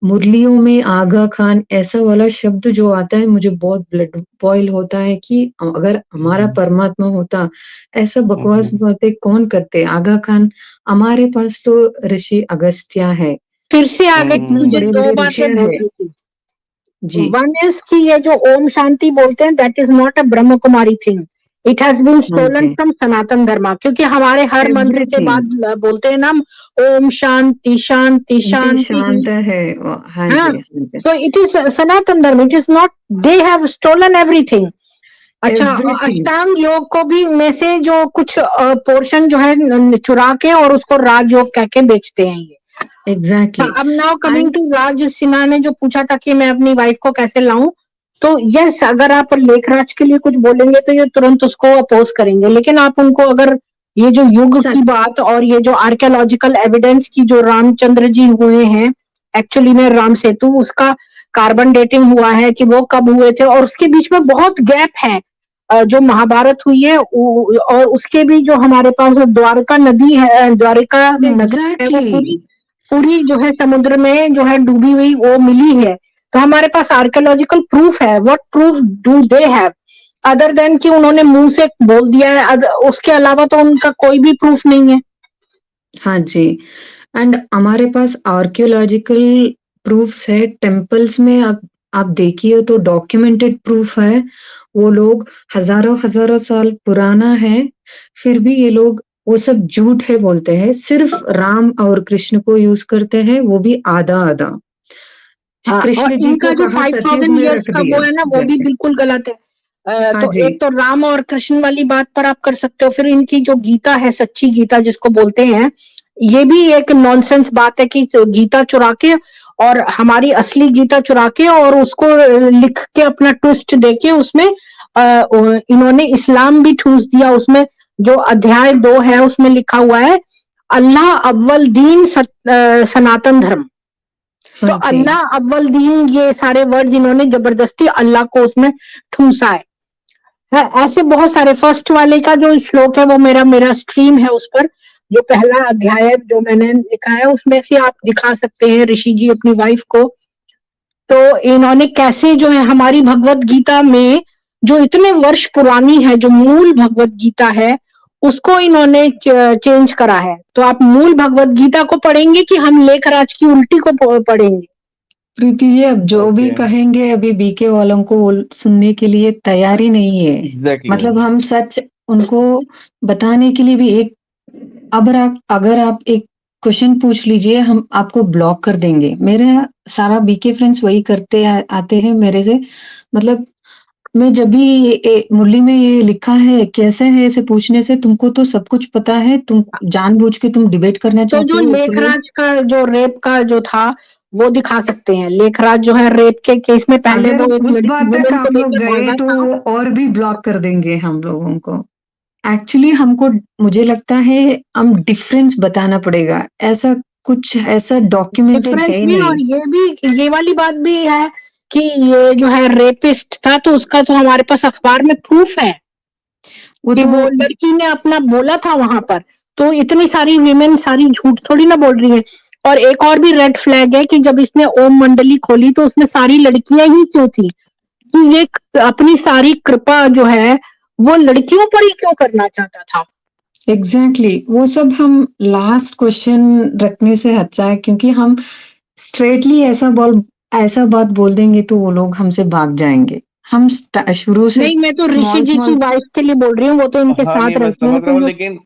मुरलियों में आगा खान ऐसा वाला शब्द जो आता है, मुझे बहुत ब्लड बॉयल होता है कि अगर हमारा परमात्मा होता, ऐसा बकवास बातें कौन करते? आगा खान, हमारे पास तो ऋषि अगस्त्य है, फिर से आगे इतने मुझे बड़े दो बड़े बातें ऋषि है बोलनी थी। जी। वन इज कि ये जो ओम शांति बोलते हैं, that is not a Brahma Kumari thing, it has been हाँ स्टोलन जी, फ्रॉम सनातन धर्मा, क्योंकि हमारे हर मंत्र के बाद बोलते हैं ना हम, ओम शांति शांति शांति। शांत है हाँ हाँ, जी, हाँ जी। so it is Sanatan Dharma, it is not, they have stolen everything. अच्छा, Everything. अष्टांग योग को भी में से जो कुछ पोर्शन जो है चुरा के और उसको राजयोग कह के बेचते हैं ये। Exactly. अब नाउ कमिंग टू राज सिन्हा ने जो पूछा था कि मैं अपनी वाइफ को कैसे लाऊं, तो यस, अगर आप लेखराज के लिए कुछ बोलेंगे तो ये तुरंत उसको अपोज करेंगे, लेकिन आप उनको अगर ये जो युग की बात और ये जो आर्कियोलॉजिकल एविडेंस की जो रामचंद्र जी हुए हैं, एक्चुअली में राम सेतु, उसका कार्बन डेटिंग हुआ है कि वो कब हुए थे, और उसके बीच में बहुत गैप है। जो महाभारत हुई है और उसके भी जो हमारे पास द्वारका नदी है, द्वारका नगर है, वो Exactly. पूरी जो है समुद्र में जो है डूबी हुई वो मिली है। तो हमारे पास आर्कियोलॉजिकल प्रूफ है। What proof do they have other than कि उन्होंने मुंह से बोल दिया है, उसके अलावा तो उनका कोई भी प्रूफ नहीं है। हाँ जी, एंड हमारे पास आर्कियोलॉजिकल प्रूफ्स है। टेम्पल्स में आप देखिए तो डॉक्यूमेंटेड प्रूफ है। वो लोग हजारों साल पुराना है, फिर भी ये लोग वो सब झूठ है बोलते हैं। सिर्फ राम और कृष्ण को यूज करते हैं, वो भी आधा। हाँ, और कृष्ण जी इनका को जो कहा सतयुग 5000 में ईयर्स रख का दिया। वो है ना, वो भी बिल्कुल गलत है। हाँ तो जी, एक तो राम और कृष्ण वाली बात पर आप कर सकते हो, फिर इनकी जो गीता है, सच्ची गीता जिसको बोलते हैं, ये भी एक नॉनसेंस बात है कि गीता चुरा के और हमारी असली गीता चुरा के और उसको लिख के अपना ट्विस्ट देके उसमें इन्होंने इस्लाम भी ठूस दिया। उसमें जो अध्याय 2 है उसमें लिखा हुआ है अल्लाह अव्वल दीन सनातन धर्म। तो हाँ जी, अल्लाह अव्वल दीन, ये सारे वर्ड्स इन्होंने जबरदस्ती अल्लाह को उसमें ठूसा है। ऐसे बहुत सारे। फर्स्ट वाले का जो श्लोक है वो मेरा स्ट्रीम है, उस पर जो पहला अध्याय है जो मैंने लिखा है, उसमें से आप दिखा सकते हैं ऋषि जी अपनी वाइफ को। तो इन्होंने कैसे जो है हमारी भगवत गीता में जो इतने वर्ष पुरानी है, जो मूल भगवत गीता है, उसको इन्होंने चेंज करा है। तो आप मूल भगवत गीता को पढ़ेंगे कि हम लेखराज की उल्टी को पढ़ेंगे? प्रीति जी अब जो भी ओके कहेंगे अभी बीके वालों को वो सुनने के लिए तैयार ही नहीं है। एग्जैक्टली मतलब हम सच उनको बताने के लिए भी अगर आप एक क्वेश्चन पूछ लीजिए हम आपको ब्लॉक कर देंगे। मेरे सारा बीके फ्रेंड्स वही करते आते हैं मेरे से। मतलब मैं जब भी मुरली में ये लिखा है कैसे है ऐसे पूछने से तुमको तो सब कुछ पता है, तुम जानबूझ के तुम डिबेट करना तो चाहते जो हो इसलिए लेखराज का जो रेप का जो था वो दिखा सकते हैं। लेखराज जो है रेप के केस में पहले अगर वो एक उस लड़की बात तक वुमेन को आप लोग लेकर गए भागा तो था। और भी ब्लॉक कर देंगे हम लोगों को। एक्चुअली मुझे लगता है हम डिफरेंस बताना पड़ेगा। ऐसा डॉक्यूमेंटेड डिफरेंस है भी, नहीं। और ये वाली बात भी है कि ये जो है रेपिस्ट था तो उसका तो हमारे पास अखबार में प्रूफ है वो कि तो वो लड़की ने अपना बोला था वहां पर। तो इतनी सारी विमेन सारी झूठ थोड़ी ना बोल रही है। और एक और भी रेड फ्लैग है कि जब इसने ओम मंडली खोली तो उसमें सारी लड़कियां ही क्यों थी? तो ये अपनी सारी कृपा जो है वो लड़कियों पर ही क्यों करना चाहता था? एग्जैक्टली वो सब हम लास्ट क्वेश्चन रखने से अच्छा है क्योंकि हम स्ट्रेटली ऐसा बात बोल देंगे तो वो लोग हमसे भाग जाएंगे। हम शुरू से नहीं, मैं तो ऋषि स्मॉल जी की स्मॉल वाइफ के लिए बोल रही हूँ, वो तो इनके हाँ साथ नहीं मैं रहती हैं समझ रहा तो हूँ वो लेकिन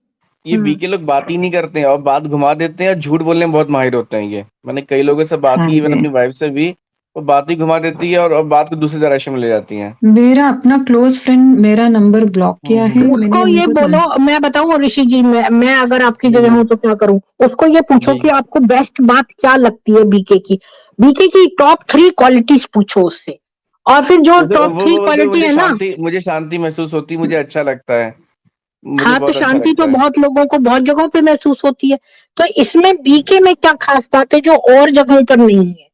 ये हम्म। बीके लोग बात ही नहीं करते हैं और बात घुमा देते हैं और झूठ बोलने में बहुत माहिर होते हैं। ये मैंने कई लोगों से बात हाँ की इवन जी। अपनी वाइफ से भी, वो बात ही घुमा देती है और बात को दूसरी डायरेक्शन में ले जाती हैं। मेरा अपना क्लोज फ्रेंड मेरा नंबर ब्लॉक किया है। हम्म। मैंने उसको ये उनको बोलो, मैं बताऊं ऋषि जी, मैं अगर आपकी जगह हूं जी तो क्या करूं? उसको ये पूछो जी कि आपको बेस्ट बात क्या लगती है बीके की। बीके की टॉप 3 क्वालिटीज पूछो उससे, और फिर जो उसे टॉप वो 3 बोलते क्वालिटी है ना, मुझे शांति महसूस होती, मुझे अच्छा लगता है, मुझे हाँ, तो बहुत अच्छा शांति तो लगता है। बहुत लोगों को बहुत जगहों पे महसूस होती है। तो इसमें बीके में क्या खास बात है जो और जगहों पर नहीं है?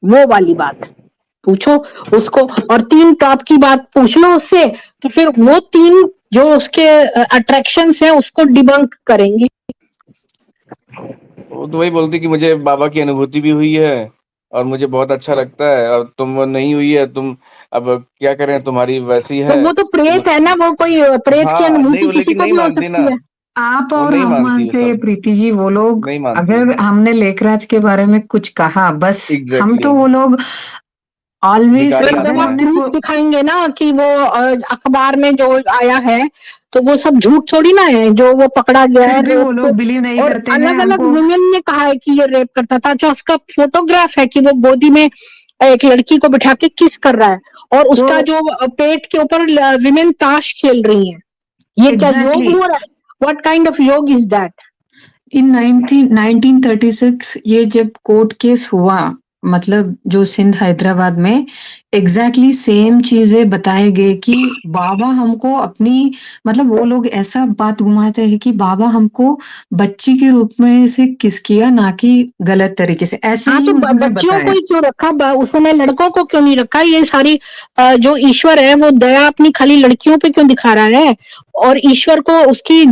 वो वाली बात पूछो उसको, और 3 टॉप की बात पूछ लो उससे, तो फिर वो 3 जो उसके अट्रैक्शंस हैं उसको डिबंक करेंगे। वो तो वही बोलती कि मुझे बाबा की अनुभूति भी हुई है और मुझे बहुत अच्छा लगता है, और तुम नहीं हुई है, तुम अब क्या करें, तुम्हारी वैसी तो है वो तो तुम। प्रेत है ना, वो कोई प्रेत की हाँ नहीं, अनुभूति वो किसी लेकिन को नहीं भी हो मानती ना, सकती है। आप वो और नहीं हम मानती ये मानते हैं सब, प्रीति जी। वो लोग नहीं मानती। अगर हमने लेखराज के बारे में कुछ कहा बस हम एग्जैक्टली तो वो लोग ऑलवेज धिकारी पर अगर जब आते आप हैं। हमने प्रूफ को दिखाएंगे ना कि वो अखबार में जो आया है, तो वो सब झूठ थोड़ी ना है जो वो पकड़ा गया फिर है भी वो रेप। लोग बिलीव नहीं और करते हैं अलग अलग हमको। वुमेन ने कहा है कि ये रेप करता था। अच्छा, उसका फोटोग्राफ है कि वो गोदी में एक लड़की को बिठा के किस कर रहा है, और तो उसका जो पेट के ऊपर विमेन ताश खेल रही है। ये क्या योग एग्जैक्टली हो रहा है? व्हाट काइंड ऑफ योग इज दैट? इन 1936 ये जब कोर्ट केस हुआ मतलब जो सिंध हैदराबाद में एग्जैक्टली सेम चीजें बताए गए कि बाबा हमको अपनी मतलब वो लोग ऐसा बात घुमाते हैं कि बाबा हमको बच्ची के रूप में से किस किया ना कि गलत तरीके से ऐसे हाँ, ही तो उन्होंने बच्चियों को बताया। ही क्यों रखा? उस समय लड़कों को क्यों नहीं रखा? ये सारी जो ईश्वर है वो दया अपनी खाली लड़कियों पे क्यों दिखा रहा है? और ईश्वर को उसकी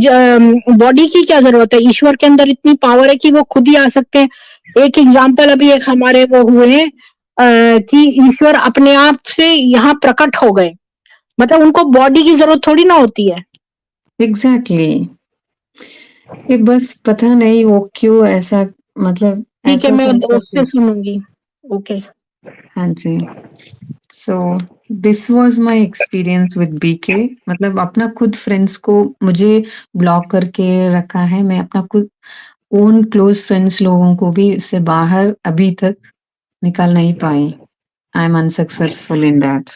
बॉडी की क्या जरूरत है? ईश्वर के अंदर इतनी पावर है कि वो खुद ही आ सकते हैं। एक एग्जाम्पल अभी एक हमारे वो हुए हैं कि ईश्वर अपने आप से यहाँ प्रकट हो गए। मतलब उनको बॉडी की जरूरत थोड़ी ना होती है। एग्जैक्टली ये बस पता नहीं वो क्यों ऐसा मतलब ठीक है, ऐसा मैं समझते उससे सुनूंगी। ओके। हाँ जी। So this was my experience with BK. मतलब अपना खुद फ्रेंड्स को मुझे ब्लॉक करके रखा है। मैं अपना खुद ओन क्लोज फ्रेंड्स लोगों को भी इससे बाहर अभी तक निकाल नहीं पाई। I am unsuccessful in that.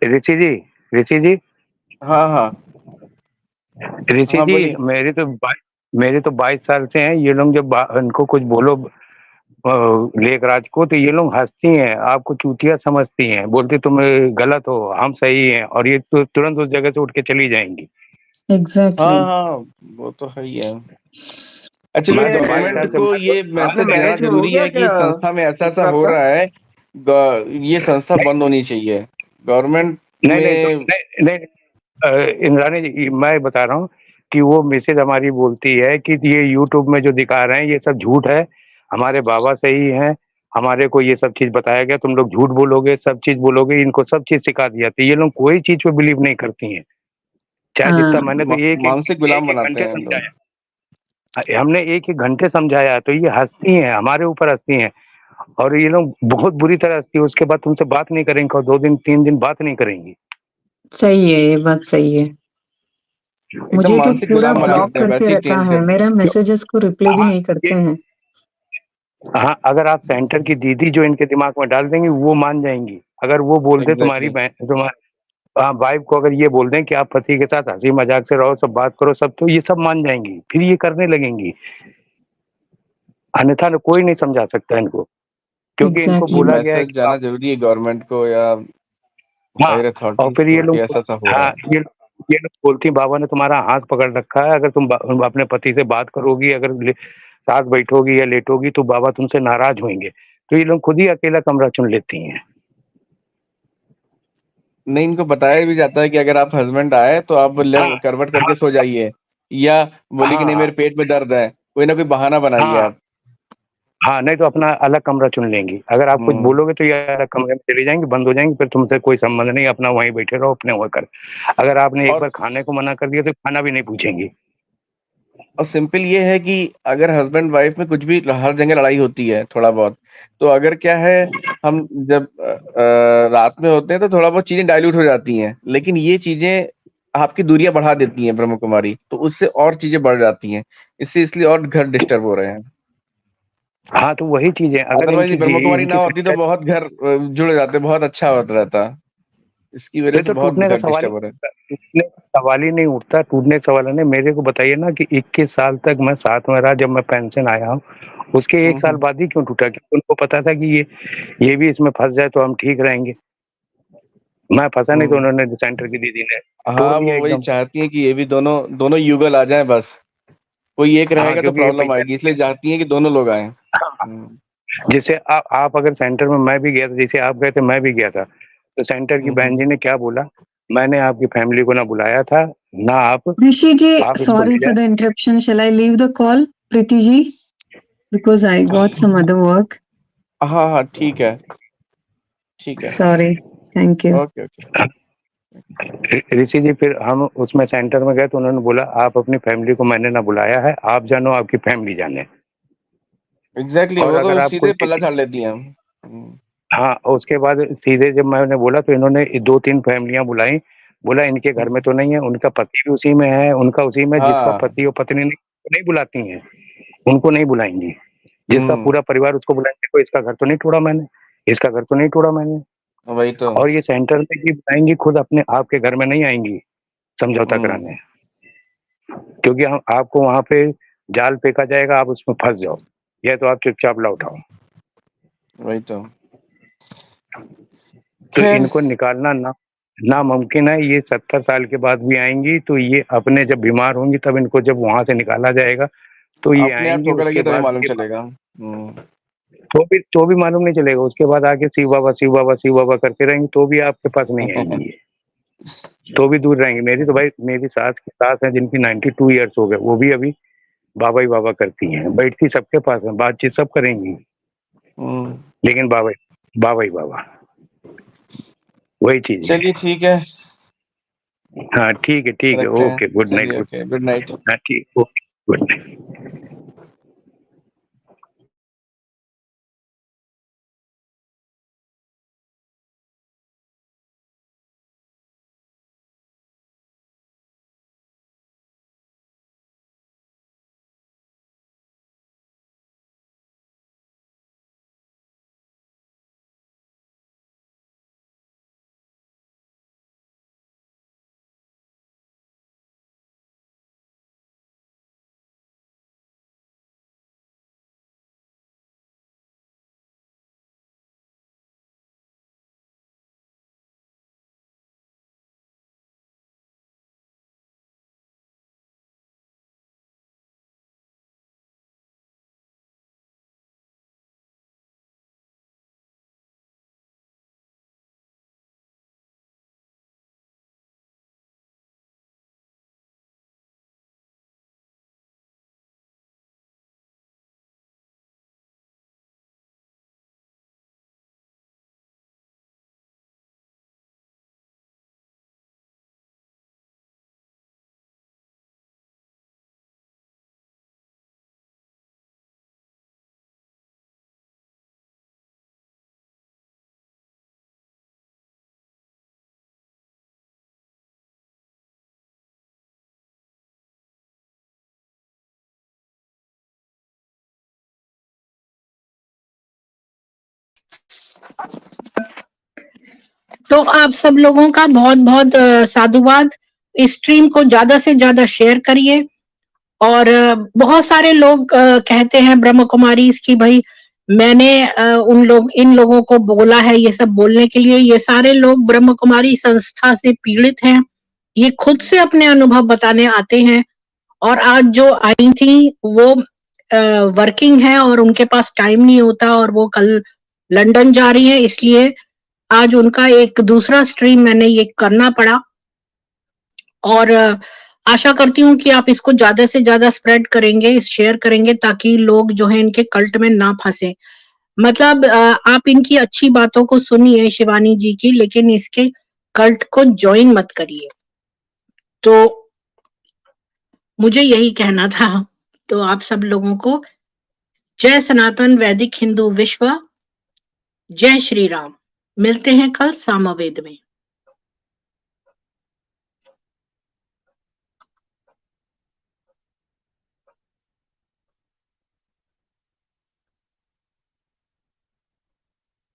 Rishi ji, Rishi ji, हाँ हाँ ऋषि हाँ जी, बोलिए। मेरे तो 22 साल से हैं। ये लोग जब इनको कुछ बोलो लेखराज को, तो ये लोग हंसती हैं, आपको चूतिया समझती हैं, बोलती तुम गलत हो, हम सही हैं, और ये तो तुरंत उस जगह से उठ के चली जाएंगी। एग्जैक्टली हाँ हाँ वो तो है ही है। एक्चुअली मैं तो 22 साल गवर्नमेंट से को ये आपने मैसेज देना मैरिज हो जरूरी गया है कि क्या इस संस्था में ऐसा ऐसा मित्र हो आपका? रहा है, ये संस्था बंद होनी चाहिए गवर्नमेंट नहीं नहीं तो में। नहीं नहीं इंद्रानी जी, मैं बता रहा हूँ कि वो मैसेज हमारी बोलती है कि ये यूट्यूब में जो दिखा रहे हैं ये सब झूठ है, हमारे बाबा सही हैं, हमारे को ये सब चीज बताया गया, तुम लोग झूठ बोलोगे, सब चीज बोलोगे, इनको सब चीज सिखा दी जाती है। ये लोग कोई चीज पे बिलीव नहीं करती हैं, चाहे जितना मैंने तो एक एक मानसिक गुलाम एक एक बनाते घंटे हैं लोग। समझाया। हमने 1-1 घंटे समझाया तो ये हँसती हैं, हमारे ऊपर हँसती हैं और ये लोग बहुत बुरी तरह हँसती है, उसके बाद तुमसे बात नहीं करेंगी और 2 दिन 3 दिन बात नहीं करेंगी। सही है, ये बात सही है। एकदम मुझे तो मानसिक पूरा गुलाम बना ब्लॉक देते हैं, करके वैसे ही रखा ट्रेन है, कर मेरा मैसेजेस को रिप्लाई भी हाँ, नहीं करते ये हैं। हाँ, अगर आप सेंटर की दीदी जो इनके दिमाग में डाल देंगी, वो मान जाएँगी। अगर वो बोल दे तुम्हारी एग्ज़ैक्टली। वाइफ को अगर ये बोल दें कि आप पति के साथ हँसी-मज़ाक से रहो, सब बात करो सब, तो ये सब मान जाएँगी, फिर ये करने लगेंगी। अन्यथा न कोई नहीं समझा सकता इनको, क्योंकि इनको ये एग्ज़ैक्टली। बोला गया है मैसेज कि जाना आप ज़रूरी है गवर्नमेंट को या हाँ, हायर और अथॉरिटीज़ फिर ये को कि लोग ऐसा-ऐसा हो रहा हाँ, है। ये लोग बोलती हैं बाबा ने तुम्हारा हाथ पकड़ रखा है, अगर तुम अपने पति से बात करोगी, अगर साथ बैठोगी या लेटोगी तो बाबा तुमसे नाराज़ होंगे। तो ये लोग खुद ही अकेला कमरा चुन लेती हैं। नहीं, इनको बताया भी जाता है कि अगर आप हस्बैंड आए तो आप ले हाँ, करवट हाँ, करके सो जाइए या बोलिए कि हाँ, नहीं हाँ, मेरे पेट में दर्द है, कोई ना कोई बहाना बनाइए हाँ, आप। हाँ, नहीं तो अपना अलग कमरा चुन लेंगी। अगर आप कुछ हुँ, बोलोगे तो ये अलग कमरे में चली जाएँगी, बंद हो जाएँगी, फिर तुमसे कोई संबंध नहीं, अपना वहीं बैठे रहो, अपने वो कर। अगर आपने एक और बार खाने को मना कर दिया तो खाना भी नहीं पूछेंगी। सिंपल ये है कि अगर हस्बैंड वाइफ में कुछ भी हर जगह लड़ाई होती है थोड़ा बहुत, तो अगर क्या है हम जब रात में होते हैं तो थोड़ा बहुत चीज़ें डाइल्यूट हो जाती हैं, लेकिन ये चीज़ें आपकी दूरियाँ बढ़ा देती हैं ब्रह्म कुमारी, तो उससे और चीज़ें बढ़ जाती हैं। इससे इसलिए और घर डिस्टर्ब हो रहे हैं। हाँ, तो वही चीज़ है, अगर अदरवाइज़ ये ब्रह्म कुमारी ना इनकी होती तो बहुत घर जुड़ जाते, बहुत अच्छा होता रहता। इसकी वजह फिर से तो बहुत टूटने का घर सवाल ही डिस्टर्ब हो रहे हैं। टूटने का सवाल ही नहीं उठता, टूटने का सवाल नहीं। मेरे को बताइए ना कि 21 साल तक मैं साथ में रहा, जब मैं पेंशन आया हूँ, उसके 1 हुँ, साल हुँ। बाद ही क्यों टूटा? क्योंकि उनको पता था कि ये भी इसमें फँस जाए तो हम ठीक रहेंगे। मैं फँसा नहीं तो हुँ। उन्होंने सेंटर की दीदी ने तोड़ हाँ, दिया वो वही एकदम। चाहती हैं कि ये भी दोनों दोनों युगल आ जाएँ बस। कोई एक हाँ, रहेगा तो क्योंकि ये प्रॉब्लम पैसा आएगी, इसलिए चाहती हैं कि दोनों लोग आएँ। हुँ। जैसे आप अगर सेंटर में मैं भी गया था, जैसे आप गए थे मैं भी गया था, तो सेंटर की हुँ, बहन हुँ। जी ने क्या बोला, मैंने आपकी फैमिली को ना बुलाया था, ना Rishi ji, आप इनको sorry ले for जाएँ। the interruption. Shall I leave the call, Preeti ji? Because I got some other work. हाँ, हाँ, ठीक है, ठीक है। Sorry. Thank you. Okay, okay. Rishi ji फिर हम उसमें सेंटर में गए तो उन्होंने बोला आप अपनी फैमिली को मैंने ना बुलाया है, आप जानो आपकी फैमिली जाने। एग्ज़ैक्टली और वो तो अगर आप सीधे कोई पल्ला किसी झाड़ लेती हैं। हुँ, हाँ, उसके बाद सीधे जब मैंने बोला तो इन्होंने 2-3 फैमिलियाँ बुलाई, बोला इनके घर में हुँ। तो नहीं है, उनका पति भी उसी में है, उनका उसी में जिसका हाँ। पति और पत्नी नहीं बुलाती हैं, उनको नहीं बुलाएँगी। जिसका हुँ, पूरा परिवार उसको बुलाएँगे, देखो इसका घर तो नहीं तोड़ा मैंने, इसका घर तो नहीं तोड़ा मैंने। वही तो। और ये सेंटर में ही बुलाएँगी, खुद अपने आपके घर में नहीं आएँगी समझौता कराने। हुँ, क्योंकि हम आपको वहाँ पे जाल फेंका जाएगा, आप उसमें फँस जाओ, या तो आप चुपचाप लौट आओ। वही तो। तो ख़ैर इनको निकालना नामुमकिन है, ये 70 साल के बाद भी आएँगी, तो ये अपने जब बीमार होंगी तब इनको जब वहाँ से निकाला जाएगा, तो ये अपने आप आएँगी, ठोकर उसके लगेगी तभी बाद मालूम ये चलेगा। हुँ, तो भी मालूम नहीं चलेगा, उसके बाद आके शिव बाबा, शिव बाबा करते रहेंगी, तो भी आपके पास नहीं आएँगी ये, तो भी दूर रहेंगी। मेरी तो भाई मेरी सास की सास हैं जिनकी 92 इयर्स हो गए, वो भी अभी बाबा ही बाबा करती हैं, बैठती सबके पास हैं, बातचीत सब करेंगी, हुँ। लेकिन बाबा ही बाबा, वही चीज़ चलिए है। ठीक है, हाँ, ठीक है, रखते हैं। ओके, गुड नाइट, चलिए ओके, गुड नाइट। हाँ, ठीक, ओके, गुड नाइट। तो आप सब लोगों का बहुत बहुत साधुवाद। इस स्ट्रीम को ज्यादा से ज्यादा शेयर करिए। और बहुत सारे लोग कहते हैं ब्रह्म कुमारी की भाई मैंने इन लोगों को बोला है ये सब बोलने के लिए। ये सारे लोग ब्रह्म कुमारी संस्था से पीड़ित हैं। ये खुद से अपने अनुभव बताने आते हैं। और आज जो आई थी वो वर्किंग है और उनके पास टाइम नहीं होता और वो कल लंदन जा रही है, इसलिए आज उनका एक दूसरा स्ट्रीम मैंने ये करना पड़ा। और आशा करती हूँ कि आप इसको ज्यादा से ज्यादा स्प्रेड करेंगे, शेयर करेंगे, ताकि लोग जो है इनके कल्ट में ना फंसे। मतलब आप इनकी अच्छी बातों को सुनिए शिवानी जी की, लेकिन इसके कल्ट को ज्वाइन मत करिए। तो मुझे यही कहना था। तो आप सब लोगों को जय सनातन वैदिक हिंदू विश्व, जय श्री राम। मिलते हैं कल सामवेद में।